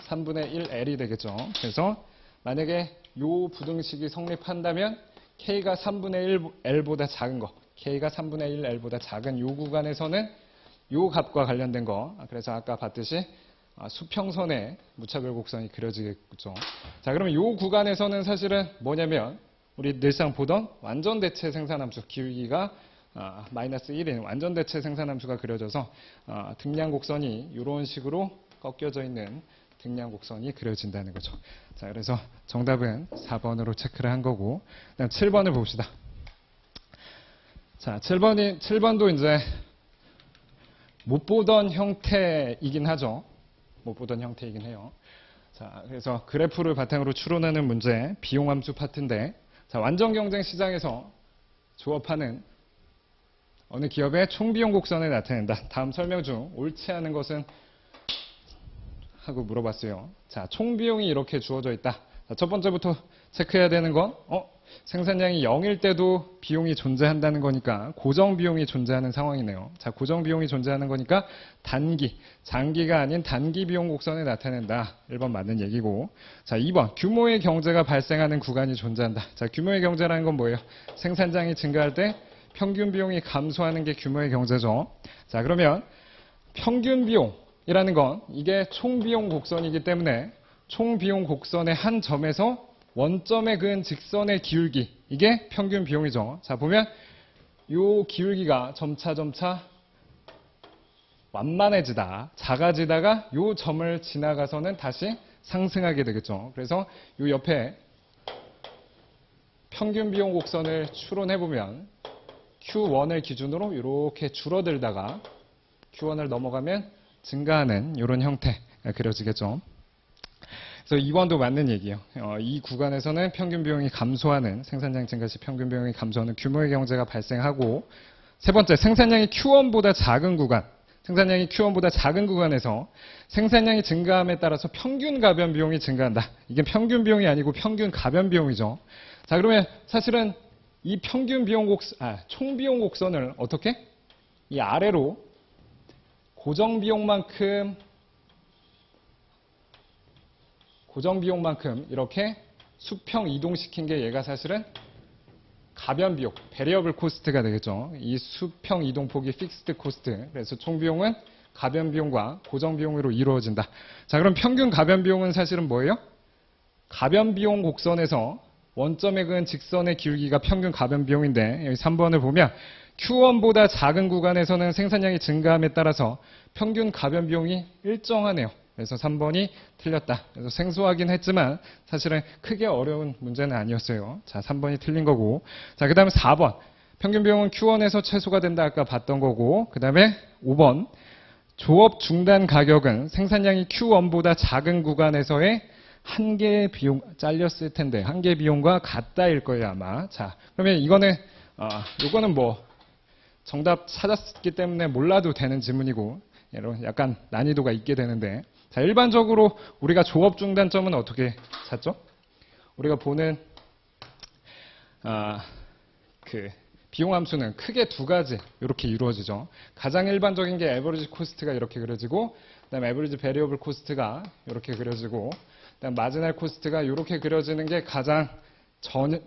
3분의 1L이 되겠죠. 그래서 만약에 요 부등식이 성립한다면 K가 3분의 1L보다 작은 거, K가 3분의 1L보다 작은 요 구간에서는 요 값과 관련된 거, 그래서 아까 봤듯이 수평선의 무차별 곡선이 그려지겠죠. 자, 그러면 요 구간에서는 사실은 뭐냐면 우리 늘상 보던 완전대체 생산함수 기울기가 마이너스 1인 완전대체 생산함수가 그려져서 등량곡선이 이런 식으로 꺾여져 있는 등량곡선이 그려진다는 거죠. 자, 그래서 정답은 4번으로 체크를 한 거고, 그다음 7번을 봅시다. 자, 7번도 이제 못 보던 형태이긴 하죠. 못 보던 형태이긴 해요. 자, 그래서 그래프를 바탕으로 추론하는 문제, 비용함수 파트인데, 자, 완전 경쟁 시장에서 조업하는 어느 기업의 총비용 곡선을 나타낸다. 다음 설명 중 옳지 않은 것은 하고 물어봤어요. 자, 총비용이 이렇게 주어져 있다. 자, 첫 번째부터 체크해야 되는 건 생산량이 0일 때도 비용이 존재한다는 거니까 고정비용이 존재하는 상황이네요. 자, 고정비용이 존재하는 거니까 장기가 아닌 단기 비용 곡선을 나타낸다. 1번 맞는 얘기고. 자, 2번 규모의 경제가 발생하는 구간이 존재한다. 자, 규모의 경제라는 건 뭐예요? 생산량이 증가할 때 평균 비용이 감소하는 게 규모의 경제죠. 자, 그러면 평균 비용이라는 건 이게 총비용 곡선이기 때문에 총비용 곡선의 한 점에서 원점에 그은 직선의 기울기, 이게 평균 비용이죠. 자, 보면 이 기울기가 점차 완만해지다, 작아지다가 이 점을 지나가서는 다시 상승하게 되겠죠. 그래서 이 옆에 평균 비용 곡선을 추론해보면 Q1을 기준으로 이렇게 줄어들다가 Q1을 넘어가면 증가하는 이런 형태가 그려지겠죠. 그래서 2번도 맞는 얘기예요. 이 구간에서는 평균 비용이 감소하는, 생산량 증가 시 평균 비용이 감소하는 규모의 경제가 발생하고, 세 번째, 생산량이 Q1보다 작은 구간, 생산량이 Q1보다 작은 구간에서 생산량이 증가함에 따라서 평균 가변 비용이 증가한다. 이게 평균 비용이 아니고 평균 가변 비용이죠. 자, 그러면 사실은 이 평균 비용 총 비용 곡선을 어떻게? 이 아래로 고정 비용만큼 이렇게 수평 이동시킨 게 얘가 사실은 가변 비용, 베리어블 코스트가 되겠죠. 이 수평 이동폭이 픽스드 코스트. 그래서 총 비용은 가변 비용과 고정 비용으로 이루어진다. 자, 그럼 평균 가변 비용은 사실은 뭐예요? 가변 비용 곡선에서 원점에 그은 직선의 기울기가 평균 가변 비용인데 여기 3번을 보면 Q1보다 작은 구간에서는 생산량이 증가함에 따라서 평균 가변 비용이 일정하네요. 그래서 3번이 틀렸다. 그래서 생소하긴 했지만 사실은 크게 어려운 문제는 아니었어요. 자, 3번이 틀린 거고. 자, 그 다음에 4번. 평균 비용은 Q1에서 최소가 된다. 아까 봤던 거고. 그 다음에 5번. 조업 중단 가격은 생산량이 Q1보다 작은 구간에서의 한 개의 비용, 잘렸을 텐데, 한 개의 비용과 같다일 거예요, 아마. 자, 그러면 이거는, 요거는 뭐, 정답 찾았기 때문에 몰라도 되는 지문이고, 약간 난이도가 있게 되는데, 자, 일반적으로 우리가 조업 중단점은 어떻게 찾죠? 우리가 보는, 비용 함수는 크게 두 가지 이렇게 이루어지죠. 가장 일반적인 게 에버리지 코스트가 이렇게 그려지고, 그다음에 에버리지 베리어블 코스트가 이렇게 그려지고, 그다음 마지널 코스트가 이렇게 그려지는 게 가장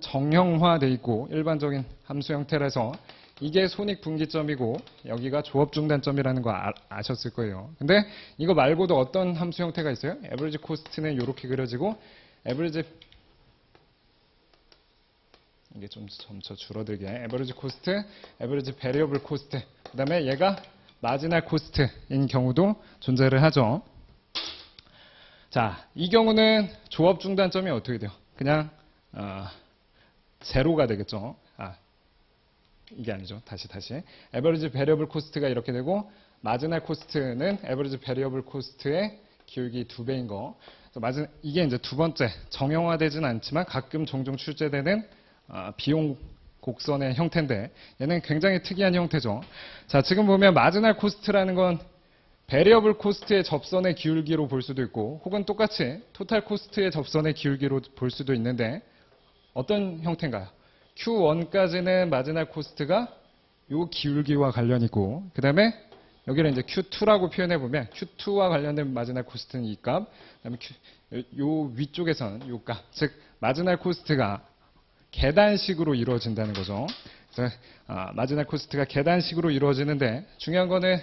정형화돼 있고 일반적인 함수 형태라서 이게 손익분기점이고 여기가 조업 중단점이라는 거 아셨을 거예요. 근데 이거 말고도 어떤 함수 형태가 있어요? 에버리지 코스트는 이렇게 그려지고 에버리지 이게 좀 점차 줄어들게. 에버리지 코스트, 에버리지 베리어블 코스트. 그 다음에 얘가 마지널 코스트인 경우도 존재를 하죠. 자, 이 경우는 조업 중단점이 어떻게 돼요? 그냥 제로가 되겠죠. 이게 아니죠. 다시. 에버리지 베리어블 코스트가 이렇게 되고 마지널 코스트는 에버리지 베리어블 코스트의 기울기 2배인 거. 이게 이제 두 번째 정형화되진 않지만 가끔 종종 출제되는 비용 곡선의 형태인데 얘는 굉장히 특이한 형태죠. 자, 지금 보면 마지널 코스트라는 건 베리어블 코스트의 접선의 기울기로 볼 수도 있고 혹은 똑같이 토탈 코스트의 접선의 기울기로 볼 수도 있는데 어떤 형태인가요? Q1까지는 마지널 코스트가 요 기울기와 관련이 있고 그 다음에 여기를 이제 Q2라고 표현해 보면 Q2와 관련된 마지널 코스트는 이 값, 그다음에 요 위쪽에서는 요 값, 즉 마지널 코스트가 계단식으로 이루어진다는 거죠. 그래서 마지널 코스트가 계단식으로 이루어지는데 중요한 거는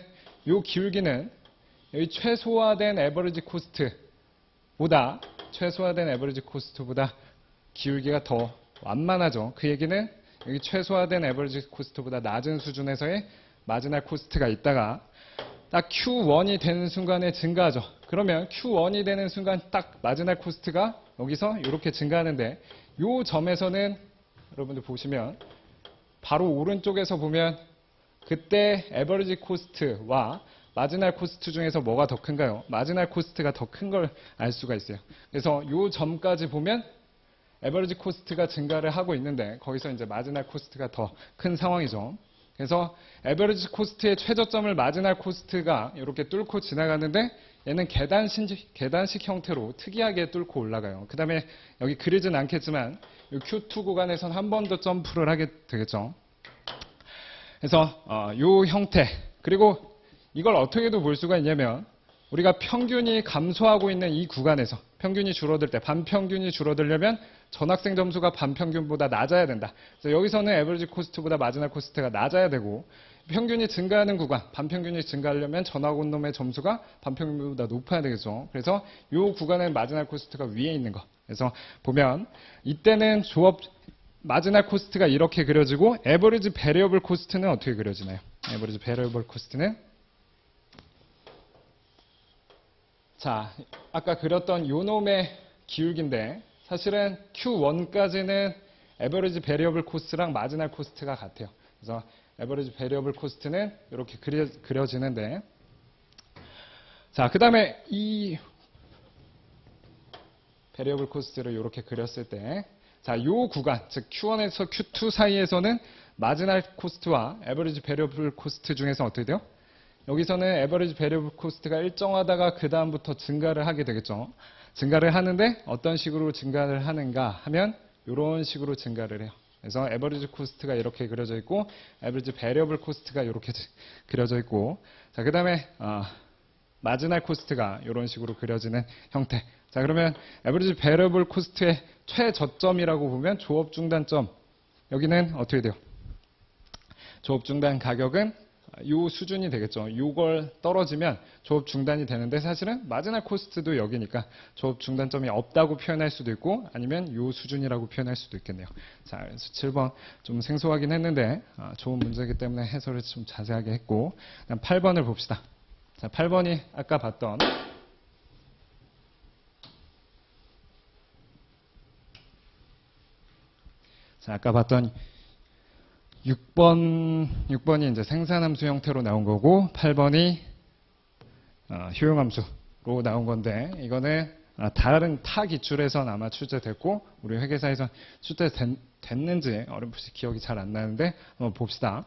요 기울기는 여기 최소화된 에버리지 코스트보다 기울기가 더 완만하죠. 그 얘기는 여기 최소화된 에버리지 코스트보다 낮은 수준에서의 마지널 코스트가 있다가 딱 Q1이 되는 순간에 증가하죠. 그러면 Q1이 되는 순간 딱 마지널 코스트가 여기서 이렇게 증가하는데 요 점에서는 여러분들 보시면 바로 오른쪽에서 보면 그때 에버리지 코스트와 마지널 코스트 중에서 뭐가 더 큰가요? 마지널 코스트가 더 큰 걸 알 수가 있어요. 그래서 요 점까지 보면 에버리지 코스트가 증가를 하고 있는데 거기서 이제 마지널 코스트가 더 큰 상황이죠. 그래서 에버리지 코스트의 최저점을 마지널 코스트가 이렇게 뚫고 지나가는데 얘는 계단식 형태로 특이하게 뚫고 올라가요. 그 다음에 여기 그리진 않겠지만 이 Q2 구간에선 한 번 더 점프를 하게 되겠죠. 그래서 이 형태 그리고 이걸 어떻게도 볼 수가 있냐면 우리가 평균이 감소하고 있는 이 구간에서 평균이 줄어들 때 반평균이 줄어들려면 전학생 점수가 반평균보다 낮아야 된다. 그래서 여기서는 에버리지 코스트보다 마지널 코스트가 낮아야 되고 평균이 증가하는 구간, 반평균이 증가하려면 전학 온 놈의 점수가 반평균보다 높아야 되겠죠. 그래서 이 구간은 마지널 코스트가 위에 있는 거. 그래서 보면 이때는 마지널 코스트가 이렇게 그려지고 에버리지 베리어블 코스트는 어떻게 그려지나요? 에버리지 베리어블 코스트는 자, 아까 그렸던 요 놈의 기울기인데 사실은 Q1까지는 에버리지 베리어블 코스트랑 마지널 코스트가 같아요. 그래서 에버리지 베리어블 코스트는 이렇게 그려지는데 자, 그 다음에 이 베리어블 코스트를 이렇게 그렸을 때 자, 요 구간, 즉 Q1에서 Q2 사이에서는 마지널 코스트와 에버리지 베리어블 코스트 중에서 어떻게 돼요? 여기서는 에버리지 베리어블 코스트가 일정하다가 그 다음부터 증가를 하게 되겠죠. 증가를 하는데 어떤 식으로 증가를 하는가 하면 이런 식으로 증가를 해요. 그래서 에버리지 코스트가 이렇게 그려져 있고 에버리지 베리어블 코스트가 이렇게 그려져 있고 자, 그 다음에 마지널 코스트가 이런 식으로 그려지는 형태. 자, 그러면 에버리지 베리어블 코스트의 최저점이라고 보면 조업 중단점. 여기는 어떻게 돼요? 조업 중단 가격은 요 수준이 되겠죠. 요걸 떨어지면 조업 중단이 되는데 사실은 마지막 코스트도 여기니까 조업 중단점이 없다고 표현할 수도 있고 아니면 요 수준이라고 표현할 수도 있겠네요. 자, 그래서 7번 좀 생소하긴 했는데 좋은 문제이기 때문에 해설을 좀 자세하게 했고 그다음 8번을 봅시다. 자, 8번이 아까 봤던 자, 아까 봤던 6번이 이제 생산함수 형태로 나온 거고 8번이 효용함수로 나온 건데 이거는 다른 타 기출에선 아마 출제됐고 우리 회계사에선 출제됐는지 어렴풋이 기억이 잘 안 나는데 한번 봅시다.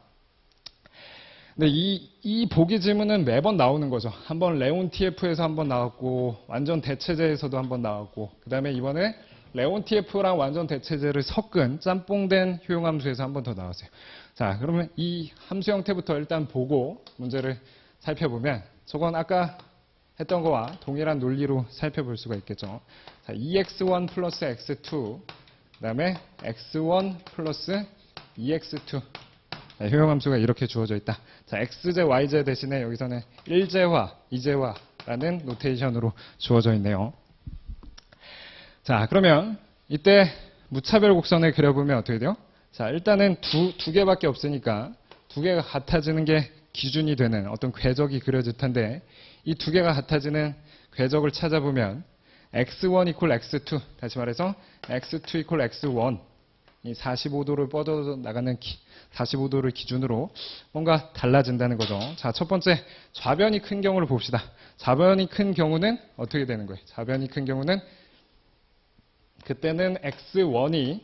근데 이 보기 질문은 매번 나오는 거죠. 한번 레온 TF에서 한번 나왔고 완전 대체제에서도 한번 나왔고 그 다음에 이번에 레온 TF랑 완전 대체제를 섞은 짬뽕된 효용함수에서 한 번 더 나왔어요. 자, 그러면 이 함수 형태부터 일단 보고 문제를 살펴보면 저건 아까 했던 거와 동일한 논리로 살펴볼 수가 있겠죠. 자, 2x1 플러스 x2 그 다음에 x1 플러스 2x2 자, 효용함수가 이렇게 주어져 있다. 자, xj, yj 대신에 여기서는 1제화, 2제화라는 노테이션으로 주어져 있네요. 자, 그러면 이때 무차별 곡선을 그려보면 어떻게 돼요? 자, 일단은 두 개밖에 없으니까 두 개가 같아지는 게 기준이 되는 어떤 궤적이 그려질 텐데 이 두 개가 같아지는 궤적을 찾아보면 x1 이퀄 x2 다시 말해서 x2 이퀄 x1 이 45도를 뻗어 나가는 45도를 기준으로 뭔가 달라진다는 거죠. 자, 첫 번째 좌변이 큰 경우를 봅시다. 좌변이 큰 경우는 어떻게 되는 거예요? 좌변이 큰 경우는 그때는 x1이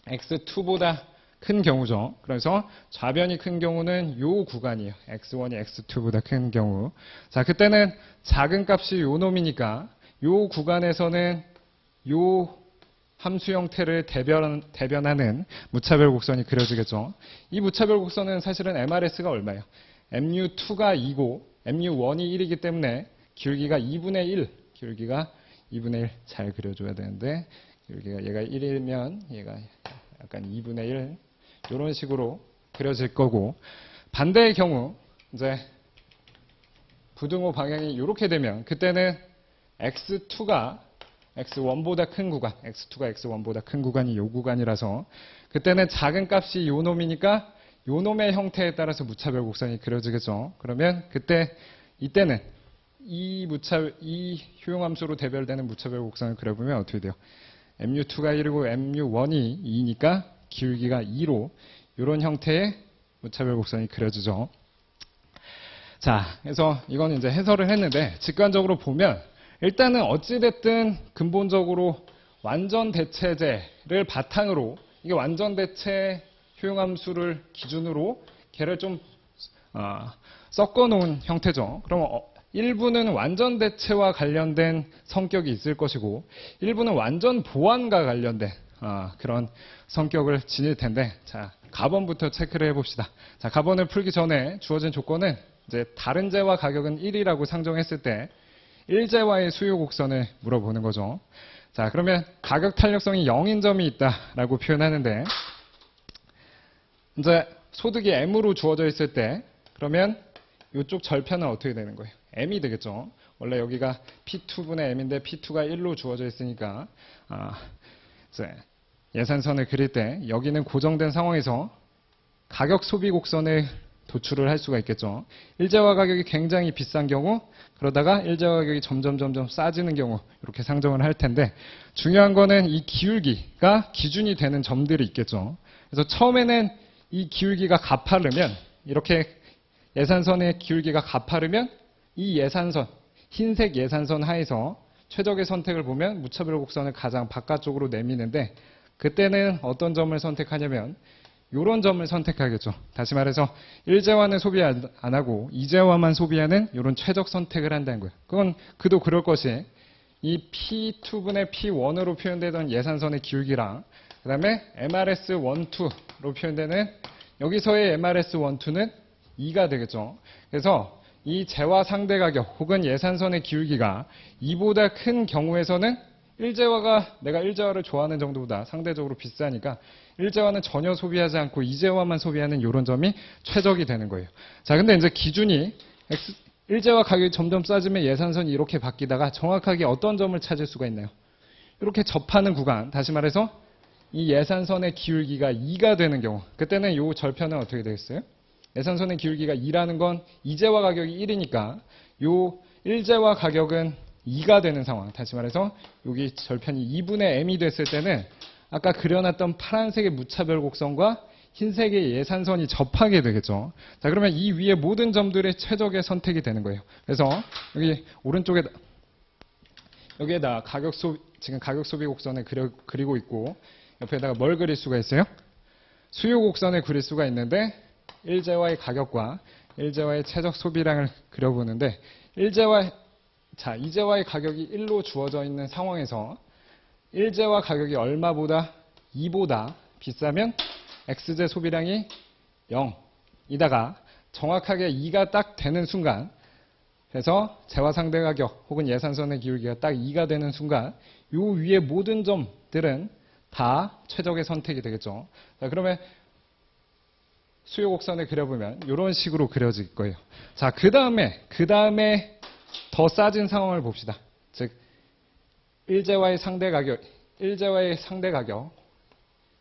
x2보다 큰 경우죠. 그래서 좌변이 큰 경우는 요 구간이에요. x1이 x2보다 큰 경우. 자, 그때는 작은 값이 요 놈이니까 요 구간에서는 요 함수 형태를 대변하는 무차별 곡선이 그려지겠죠. 이 무차별 곡선은 사실은 MRS가 얼마예요? MU2가 2고 MU1이 1이기 때문에 기울기가 2분의 1, 기울기가 2분의 1 잘 그려줘야 되는데 기울기가 얘가 1이면 얘가 약간 2분의 1 이런 식으로 그려질 거고 반대의 경우 이제 부등호 방향이 이렇게 되면 그때는 x2가 x1보다 큰 구간, x2가 x1보다 큰 구간이 이 구간이라서 그때는 작은 값이 요 놈이니까 요 놈의 형태에 따라서 무차별 곡선이 그려지겠죠. 그러면 이때는 이 효용함수로 대별되는 무차별 곡선을 그려보면 어떻게 돼요? MU2가 1이고 MU1이 2니까 기울기가 2로 이런 형태의 무차별 곡선이 그려지죠. 자, 그래서 이건 이제 해설을 했는데 직관적으로 보면 일단은 어찌됐든 근본적으로 완전 대체제를 바탕으로 이게 완전 대체 효용함수를 기준으로 걔를 좀 섞어 놓은 형태죠. 그럼 일부는 완전 대체와 관련된 성격이 있을 것이고 일부는 완전 보완과 관련된 그런 성격을 지닐 텐데 자, 가번부터 체크를 해봅시다. 자, 가번을 풀기 전에 주어진 조건은 이제 다른 제와 가격은 1이라고 상정했을 때 1제와의 수요 곡선을 물어보는 거죠. 자, 그러면 가격 탄력성이 0인 점이 있다라고 표현하는데 이제 소득이 M으로 주어져 있을 때 그러면 이쪽 절편은 어떻게 되는 거예요? M이 되겠죠. 원래 여기가 P2분의 M인데 P2가 1로 주어져 있으니까 이제 예산선을 그릴 때 여기는 고정된 상황에서 가격 소비 곡선을 도출을 할 수가 있겠죠. 일제화 가격이 굉장히 비싼 경우 그러다가 일제화 가격이 점점 싸지는 경우 이렇게 상정을 할 텐데 중요한 거는 이 기울기가 기준이 되는 점들이 있겠죠. 그래서 처음에는 이 기울기가 가파르면 이렇게 예산선의 기울기가 가파르면 이 예산선, 흰색 예산선 하에서 최적의 선택을 보면 무차별 곡선을 가장 바깥쪽으로 내미는데 그때는 어떤 점을 선택하냐면 이런 점을 선택하겠죠. 다시 말해서 1제화는 소비 안 하고 2제화만 소비하는 이런 최적 선택을 한다는 거예요. 그건 그도 그럴 것이 이 P2분의 P1으로 표현되던 예산선의 기울기랑 그 다음에 MRS1, 2로 표현되는 여기서의 MRS1, 2는 2가 되겠죠. 그래서 이 재화 상대 가격 혹은 예산선의 기울기가 2보다 큰 경우에서는 일제화가 내가 일제화를 좋아하는 정도보다 상대적으로 비싸니까 일제화는 전혀 소비하지 않고 이제화만 소비하는 이런 점이 최적이 되는 거예요. 자, 근데 이제 기준이 일제화 가격이 점점 싸지면 예산선이 이렇게 바뀌다가 정확하게 어떤 점을 찾을 수가 있나요? 이렇게 접하는 구간, 다시 말해서 이 예산선의 기울기가 2가 되는 경우, 그때는 이 절편은 어떻게 되겠어요? 예산선의 기울기가 2라는 건 이제화 가격이 1이니까 이 일제화 가격은 2가 되는 상황. 다시 말해서 여기 절편이 2분의 m이 됐을 때는 아까 그려놨던 파란색의 무차별 곡선과 흰색의 예산선이 접하게 되겠죠. 자, 그러면 이 위에 모든 점들의 최적의 선택이 되는 거예요. 그래서 여기 오른쪽에 여기에다 지금 가격 소비 곡선을 그리고 있고 옆에다가 뭘 그릴 수가 있어요? 수요 곡선을 그릴 수가 있는데 일제화의 가격과 일제화의 최적 소비량을 그려보는데 이제화의 가격이 1로 주어져 있는 상황에서 일제화 가격이 얼마보다 2보다 비싸면 X제 소비량이 0이다가 정확하게 2가 딱 되는 순간 그래서 재화 상대 가격 혹은 예산선의 기울기가 딱 2가 되는 순간 요 위에 모든 점들은 다 최적의 선택이 되겠죠. 자, 그러면 수요 곡선을 그려보면 이런 식으로 그려질 거예요. 자, 그 다음에 더 싸진 상황을 봅시다. 즉 일제화의 상대 가격,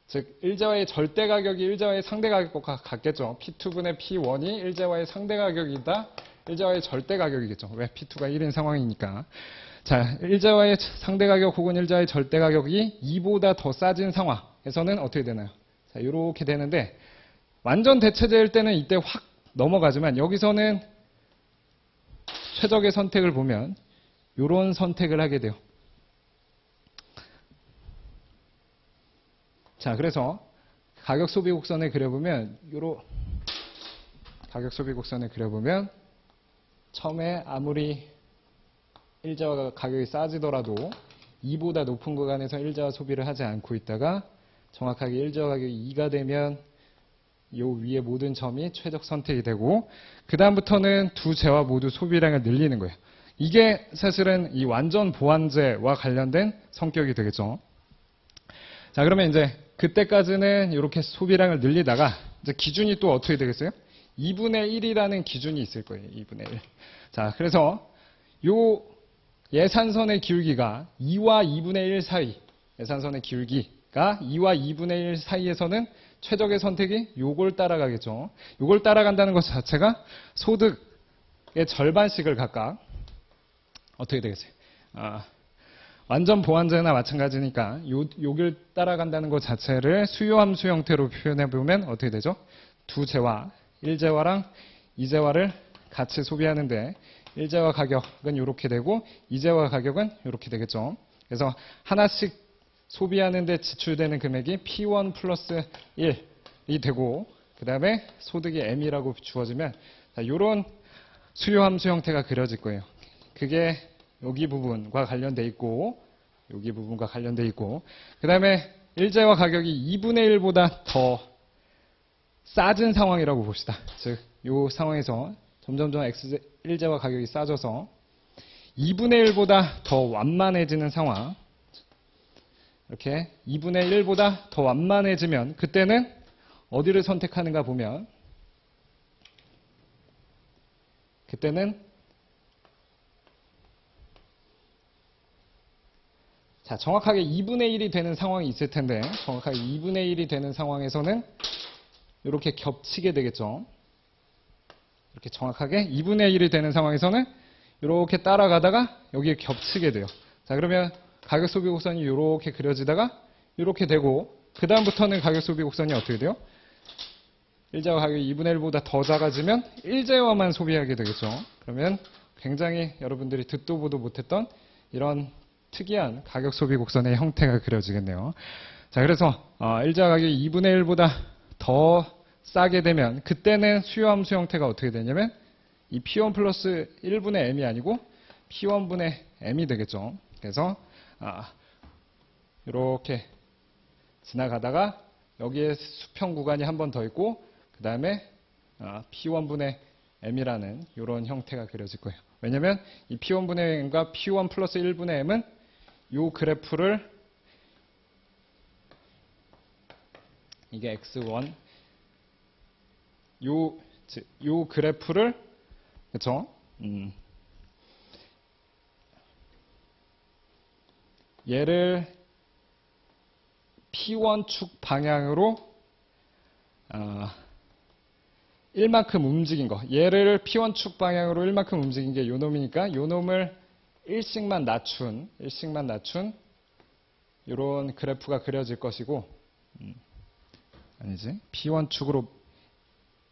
즉 일제화의 절대 가격이 일제화의 상대 가격과 같겠죠. P2분의 P1이 일제화의 상대 가격이다. 일제화의 절대 가격이겠죠. 왜? P2가 1인 상황이니까. 자, 일제화의 상대 가격 혹은 일제화의 절대 가격이 2보다 더 싸진 상황에서는 어떻게 되나요? 자, 이렇게 되는데 완전 대체제일 때는 이때 확 넘어가지만 여기서는 최적의 선택을 보면 이런 선택을 하게 돼요. 자, 그래서 가격 소비 곡선을 그려보면 처음에 아무리 일제화 가격이 싸지더라도 2보다 높은 구간에서 일제화 소비를 하지 않고 있다가 정확하게 일제화 가격이 2가 되면 이 위에 모든 점이 최적 선택이 되고 그 다음부터는 두 재화 모두 소비량을 늘리는 거예요. 이게 사실은 이 완전 보완제와 관련된 성격이 되겠죠. 자, 그러면 이제 그때까지는 이렇게 소비량을 늘리다가 이제 기준이 또 어떻게 되겠어요? 2분의 1이라는 기준이 있을 거예요. 2분의 1. 자, 그래서 요 예산선의 기울기가 2와 2분의 1 사이, 예산선의 기울기가 2와 2분의 1 사이에서는 최적의 선택이 요걸 따라가겠죠. 요걸 따라간다는 것 자체가 소득의 절반씩을 각각 어떻게 되겠어요? 완전 보완제나 마찬가지니까 요길 따라간다는 것 자체를 수요함수 형태로 표현해보면 어떻게 되죠? 두 재화, 일제화랑 이제화를 같이 소비하는데 일제화 가격은 이렇게 되고 이제화 가격은 이렇게 되겠죠. 그래서 하나씩 소비하는데 지출되는 금액이 P1 플러스 1이 되고 그 다음에 소득이 M이라고 주어지면 이런 수요함수 형태가 그려질 거예요. 그게 여기 부분과 관련돼 있고 여기 부분과 관련돼 있고 그 다음에 일제화 가격이 2분의 1보다 더 싸진 상황이라고 봅시다. 즉, 이 상황에서 점점점 일제화 가격이 싸져서 2분의 1보다 더 완만해지는 상황. 이렇게 2분의 1보다 더 완만해지면 그때는 어디를 선택하는가 보면 그때는 자, 정확하게 2분의 1이 되는 상황이 있을 텐데 정확하게 2분의 1이 되는 상황에서는 이렇게 겹치게 되겠죠. 이렇게 정확하게 2분의 1이 되는 상황에서는 이렇게 따라가다가 여기에 겹치게 돼요. 자, 그러면 가격 소비 곡선이 이렇게 그려지다가 이렇게 되고 그 다음부터는 가격 소비 곡선이 어떻게 돼요? 일제화 가격이 2분의 1보다 더 작아지면 일제화만 소비하게 되겠죠. 그러면 굉장히 여러분들이 듣도 보도 못했던 이런 특이한 가격 소비 곡선의 형태가 그려지겠네요. 자, 그래서 일제화 가격이 2분의 1보다 더 싸게 되면 그때는 수요함수 형태가 어떻게 되냐면 이 P1 플러스 1분의 M이 아니고 P1분의 M이 되겠죠. 그래서 이렇게 지나가다가 여기에 수평 구간이 한 번 더 있고 그 다음에 P1분의 M이라는 이런 형태가 그려질 거예요. 왜냐하면 이 P1분의 M과 P1 플러스 1분의 M은 요 그래프를 이게 x1 요 그래프를 그쵸? 얘를 P1축 방향으로 1만큼 움직인 거. 얘를 P1축 방향으로 1만큼 움직인 게 요 놈이니까 요 놈을 1씩만 낮춘 요런 그래프가 그려질 것이고 아니지. P1축으로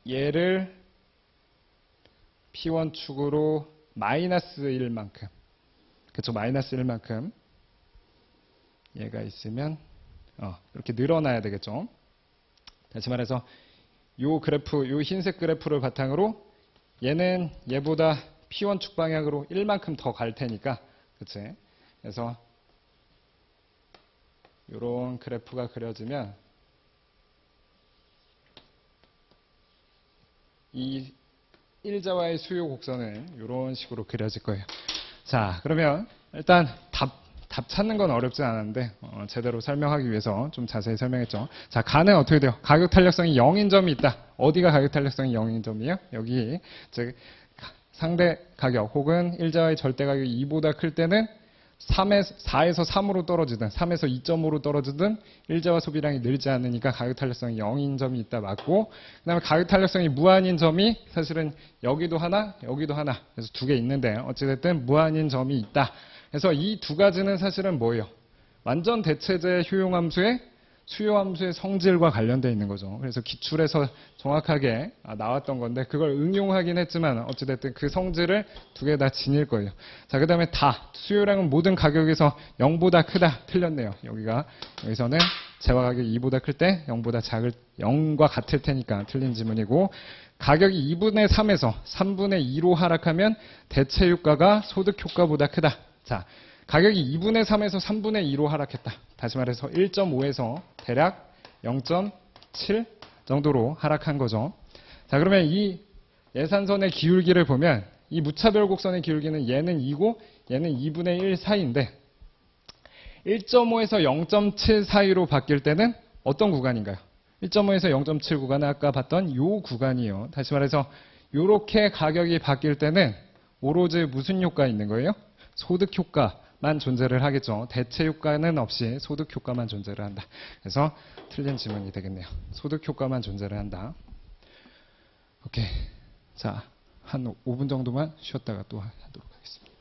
얘를 P1축으로 마이너스 1만큼 그쵸? 마이너스 1만큼 얘가 있으면 이렇게 늘어나야 되겠죠. 다시 말해서 요 그래프, 요 흰색 그래프를 바탕으로 얘는 얘보다 P1축 방향으로 1만큼 더 갈 테니까 그치? 그래서 요런 그래프가 그려지면 이 일자와의 수요 곡선은 이런 식으로 그려질 거예요. 자, 그러면 일단 답 찾는 건 어렵지 않은데 제대로 설명하기 위해서 좀 자세히 설명했죠. 자, 가는 어떻게 돼요? 가격 탄력성이 0인 점이 있다. 어디가 가격 탄력성이 0인 점이에요? 여기 즉 상대 가격 혹은 일자와의 절대 가격이 2보다 클 때는 4에서 3으로 떨어지든 3에서 2.5로 떨어지든 일자와 소비량이 늘지 않으니까 가격 탄력성이 0인 점이 있다 맞고, 그 다음에 가격 탄력성이 무한인 점이 사실은 여기도 하나 그래서 두 개 있는데 어찌됐든 무한인 점이 있다. 그래서 이 두 가지는 사실은 뭐예요? 완전 대체제 효용함수의 수요함수의 성질과 관련되어 있는 거죠. 그래서 기출에서 정확하게 나왔던 건데 그걸 응용하긴 했지만 어찌됐든 그 성질을 두 개 다 지닐 거예요. 자, 그 다음에 수요량은 모든 가격에서 0보다 크다. 틀렸네요. 여기서는 재화 가격이 2보다 클 때 0과 같을 테니까 틀린 지문이고, 가격이 2분의 3에서 3분의 2로 하락하면 대체 효과가 소득 효과보다 크다. 자, 가격이 2분의 3에서 3분의 2로 하락했다. 다시 말해서 1.5에서 대략 0.7 정도로 하락한 거죠. 자, 그러면 이 예산선의 기울기를 보면 이 무차별 곡선의 기울기는 얘는 2고 얘는 2분의 1 사이인데 1.5에서 0.7 사이로 바뀔 때는 어떤 구간인가요? 1.5에서 0.7 구간은 아까 봤던 이 구간이에요. 다시 말해서 이렇게 가격이 바뀔 때는 오로지 무슨 효과 있는 거예요? 소득 효과만 존재를 하겠죠. 대체 효과는 없이 소득 효과만 존재를 한다. 그래서 틀린 지문이 되겠네요. 소득 효과만 존재를 한다. 오케이. 자, 한 5분 정도만 쉬었다가 또 하도록 하겠습니다.